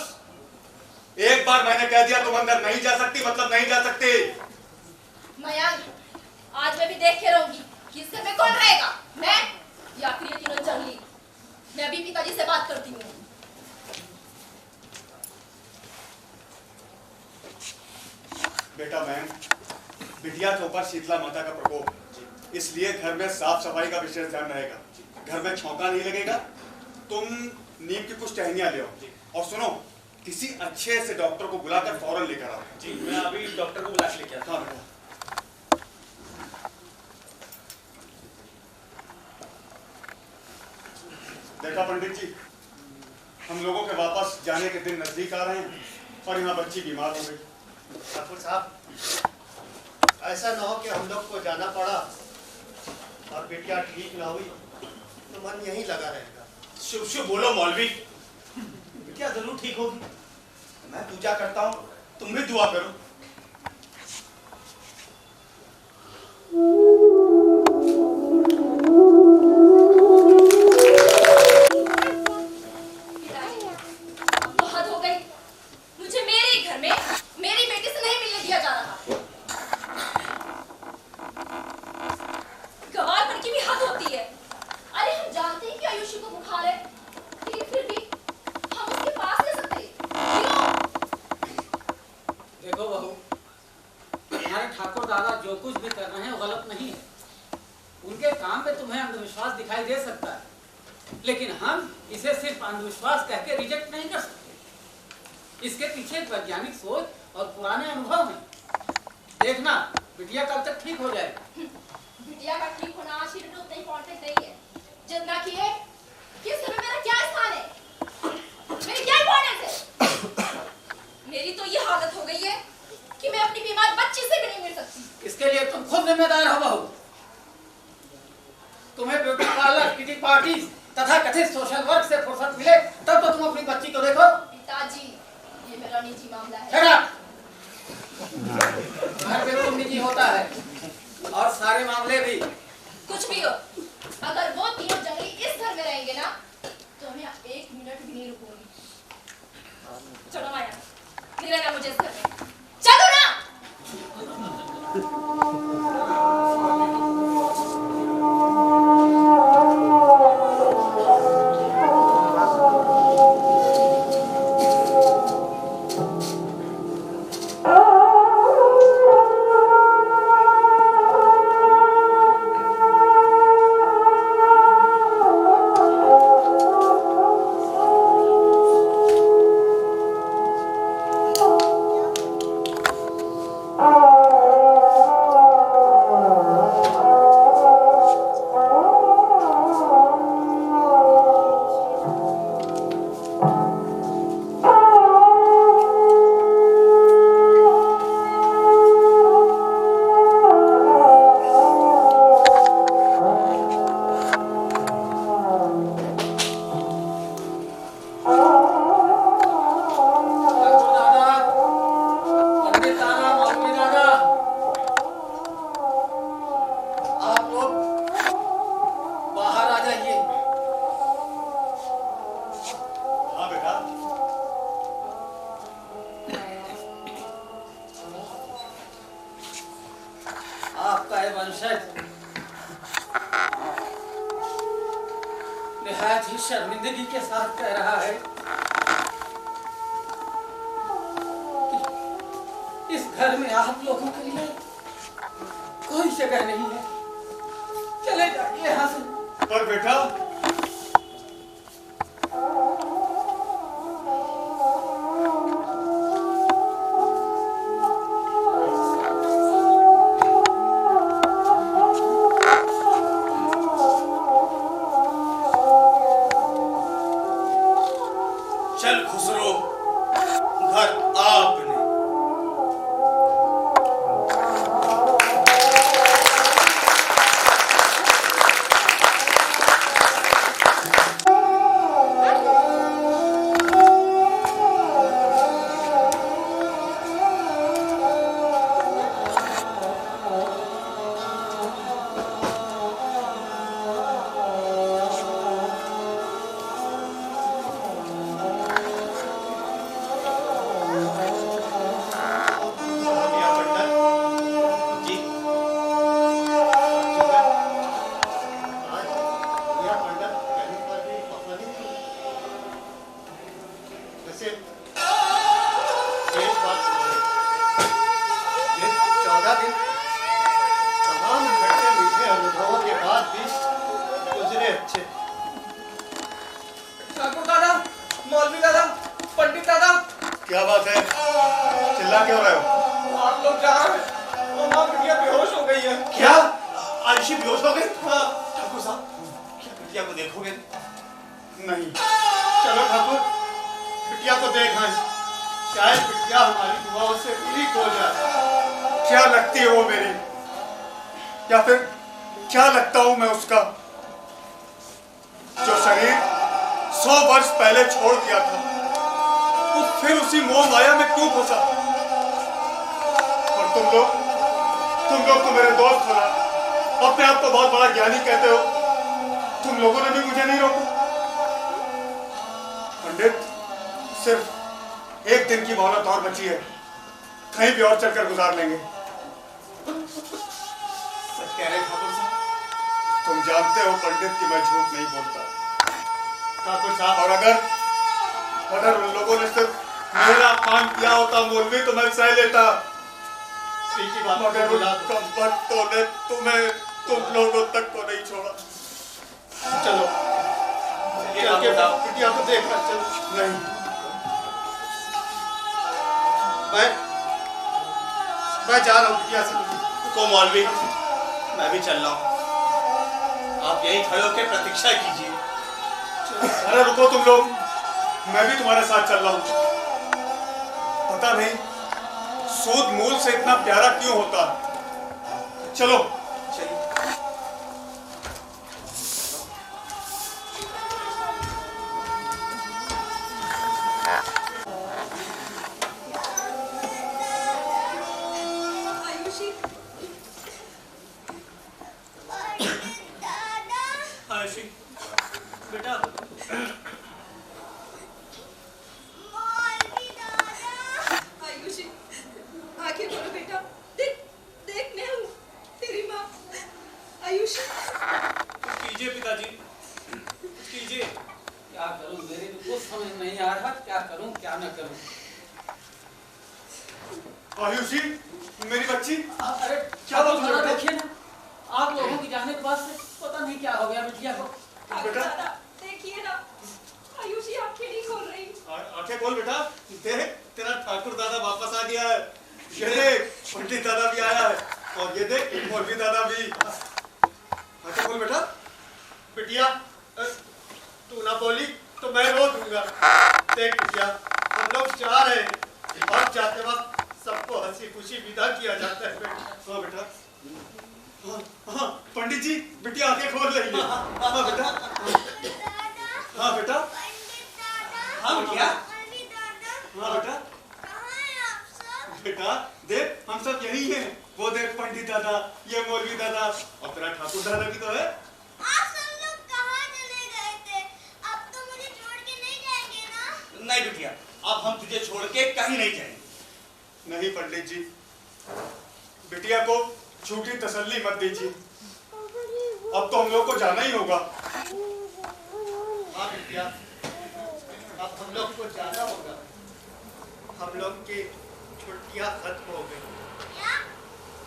एक बार मैंने कह दिया तुम अंदर नहीं जा सकती, मतलब नहीं जा सकती। मयांक, आज मैं भी देख के रहूंगी कि इस घर में कौन रहेगा, मैं या फिर ये तीनों जंगली। मैं अभी पिताजी से बात करती हूँ। बेटा मैम, बिटिया के ऊपर शीतला माता का प्रकोप, इसलिए घर में साफ सफाई का विशेष ध्यान रहेगा। घर में छौंका नहीं लगेगा। तुम नीम की कुछ टहनियां ले आओ, और सुनो, किसी अच्छे से डॉक्टर को बुलाकर फौरन लेकर आओ। जी, मैं अभी डॉक्टर को बुला के लेके आता हूं। हाँ बेटा। देखा पंडित जी, हम लोगों के वापस जाने के दिन नजदीक आ रहे हैं, और यहाँ बच्ची बीमार हो गई। ठाकुर साहब, ऐसा ना हो कि हम लोग को जाना पड़ा और बिटिया ठीक ना हुई तो मन यहीं लगा रहेगा। शुभ शुभ बोलो मौलवी, बिटिया जरूर ठीक होगी। मैं पूजा करता हूँ, तुम भी दुआ करो। अब तो हद हो गई। मुझे मेरे ही घर में मेरी बेटी से नहीं मिलने दिया जा रहा। गवारपन की भी हद होती है। अरे हम जानते हैं कि आयुषी को बुखार है, लेकिन फिर भी हम उसके पास ले सकते क्यों? देखो बहू, तुम्हारे ठाकुर दादा जो कुछ भी कर रहे हैं वो गलत नहीं है। उनके काम में तुम्हें अंधविश्वास दिखाई दे सकता है, लेकिन हम इसे सिर्फ अंधविश्वास कह के रिजेक्ट नहीं कर सकते। इसके पीछे एक वैज्ञानिक सोच और पुराने अनुभव है। देखना बिटिया कब तक ठीक हो जाएगी। बिटिया का ठीक होना आज ही उतना इम्पोर्टेंट नहीं है जितना कि ये किस समय मेरा क्या स्थान है, मेरी क्या इम्पोर्टेंस है। मेरी तो ये हालत हो गई है कि मैं अपनी बीमार बच्ची से भी नहीं मिल सकती। इसके लिए तुम खुद जिम्मेदार हो बहू। तुम्हें ब्यूटी पार्लर, किटी पार्टी तथा कथित सोशल वर्क से फुर्सत मिले तब तो तुम अपनी बच्ची को देखो। पिताजी, ये मेरा निजी मामला है। Shut up! घर बिल्कुल निजी होता है और सारे मामले भी। कुछ भी हो, अगर वो तीनों जंगली इस घर में रहेंगे ना, तो मैं 1 मिनट भी नहीं रुकूंगी। चलो माया, नहीं रहना मुझे इस घर में। चलो ना। निहायत ही शर्मिंदगी के साथ कह रहा है कि इस घर में आप लोगों के लिए कोई जगह नहीं है। चले जाइए यहाँ से। पर बेटा, चल खुसरो, घर आपने। ठाकुर दादा, मौलवी दादा, पंडित दादा, क्या बात है? चिल्ला क्यों रहे हो? आप लोग जहाँ हैं, वहाँ बिटिया बेहोश हो गई है। क्या आयुषी बेहोश हो गई? हाँ ठाकुर साहब, क्या बिटिया को देखोगे? नहीं, चलो ठाकुर, बिटिया को देख आए। शायद बिटिया हमारी दुआओं से ठीक हो जाए। क्या लगती है वो मेरी, या फिर क्या लगता हूं मैं उसका, जो शरीर 100 वर्ष पहले छोड़ दिया था, वो फिर उसी मोह माया में क्यों फंसा? और तुम लोग तो मेरे दोस्त हो ना। अपने आप को बहुत बड़ा ज्ञानी कहते हो, तुम लोगों ने भी मुझे नहीं रोका। पंडित, सिर्फ एक दिन की मोहलत और बची है, कहीं भी और चलकर गुजार लेंगे। सच कह रहे ठाकुर साहब। तुम जानते हो पंडित कि मैं झूठ नहीं बोलता ठाकुर साहब, और अगर उन लोगों ने सिर्फ मेरा काम किया होता मौलवी, तो मैं सह लेता। मगर उन कमबख्तों ने तुम लोगों तक को नहीं छोड़ा। चलो बिटिया को देखकर चलो। नहीं, मैं जा रहा हूँ बिटिया से। को मौलवी, मैं भी चल रहा हूँ। आप यही खड़े होकर प्रतीक्षा कीजिए। अरे रुको तुम लोग, मैं भी तुम्हारे साथ चल रहा हूँ। पता नहीं सूद मूल से इतना प्यारा क्यों होता। चलो चलिए। आयुषी, आयुषी बेटा, आयुषी, आंखें खोलो बेटा। देख देख, मैं हूँ तेरी माँ। आयुषी, कीजिए पिताजी, कीजिए। क्या करूं, मेरे को कुछ समझ नहीं आ रहा, क्या करूं क्या न करूं। आयुषी, मेरी बच्ची, अरे क्या बात खाना है? देखिए ना, आप लोगों की जाने के बाद से पता नहीं क्या हो गया बिटिया को। बेटा, देखिए ना, आयुषी आंखें नहीं खोल रही। आंखें खोल बेटा। देख, तेरा ठाकुर दादा वापस आ गया है। ये देख, पंडित दादा भी आया है, और ये देख मौलवी दादा भी। आंखें खोल बेटा। बिटिया, तू ना बोली तो मैं रो दूंगा। देख बिटिया, हम लोग जा रहे हैं और जाते वक्त सबको हंसी खुशी विदा किया जाता है बेटा। हाँ बेटा। हाँ, पंडित जी, बिटिया आंखें खोल रही है। हाँ बेटा। हाँ बेटा। हाँ बिटिया। हाँ बेटा। बेटा देख, हम सब यही हैं। वो देख पंडित दादा, ये मौलवी दादा, और तेरा ठाकुर दादा भी तो है। आप सब लोग कहाँ चले गए थे? अब तो मुझे छोड़ के नहीं जाएंगे ना? नहीं बिटिया, अब हम तुझे छोड़ के कहीं नहीं जाएंगे। नहीं पंडित जी, बिटिया को झूठी तसल्ली मत दीजिए। अब तो हम लोग को जाना ही होगा। हाँ बिटिया, अब हम लोग को जाना होगा। हम लोग की छुट्टियां खत्म हो गई। क्या?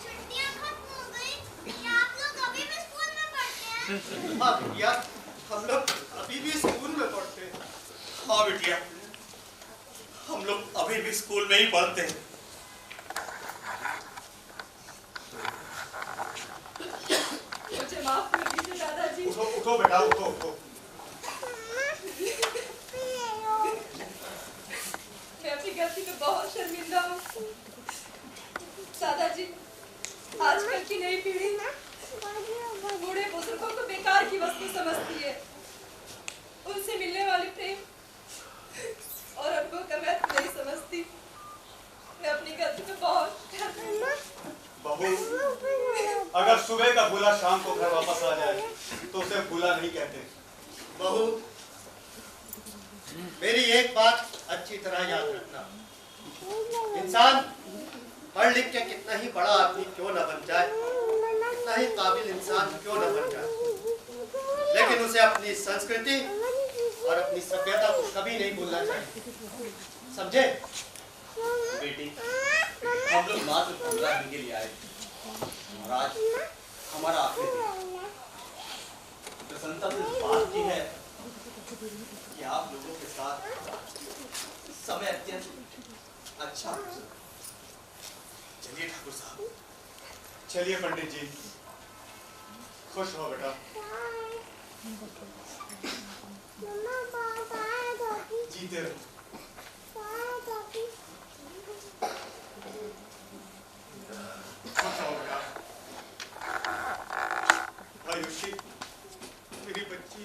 छुट्टियां खत्म हो गई? क्या आप लोग अभी भी स्कूल में पढ़ते हैं? हाँ बिटिया, हम लोग अभी भी स्कूल में पढ़ते हैं। हाँ बिटिया, हम लोग अभी भी स्कूल में ही पढ़ते हैं। मुझे माफ कर दीजिए दादाजी। उठो उठो बेटा, उठो उठो। मैं अपनी गलती पे बहुत शर्मिंदा हूँ। दादाजी, आजकल की नई पीढ़ी बूढ़े बुजुर्गों को बेकार की वस्तु समझती है। उनसे मिलने वाली प्रेम और अनुभव का महत्व नहीं समझती। मैं अपनी गलती पे बहुत बहू, अगर सुबह का भूला शाम को घर वापस आ जाए तो उसे भूला नहीं कहते। बहू, मेरी एक बात अच्छी तरह याद रखना। इंसान पढ़ लिख के कितना ही बड़ा आदमी क्यों न बन जाए, कितना ही काबिल इंसान क्यों न बन जाए, लेकिन उसे अपनी संस्कृति और अपनी सभ्यता को कभी नहीं भूलना चाहिए। समझे? बेटी, हम लोग मात्र 15 दिन के लिए आए और आज हमारा आखिरी दिन। प्रसन्नता से इस बात की है कि आप लोगों के साथ समय अत्यंत अच्छा हो। चलिए ठाकुर साहब। चलिए पंडित जी, खुश रहो बेटा। जीते रहो। खुश रहो बेटा। आयुषी, मेरी बच्ची।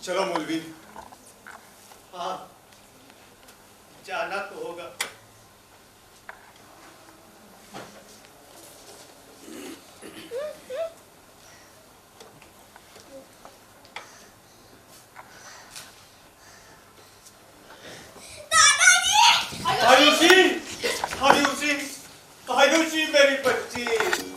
चलो मौलवी। हाँ, जाना तो होगा। आयुषी, आयुषी, आयुषी मेरी बच्ची।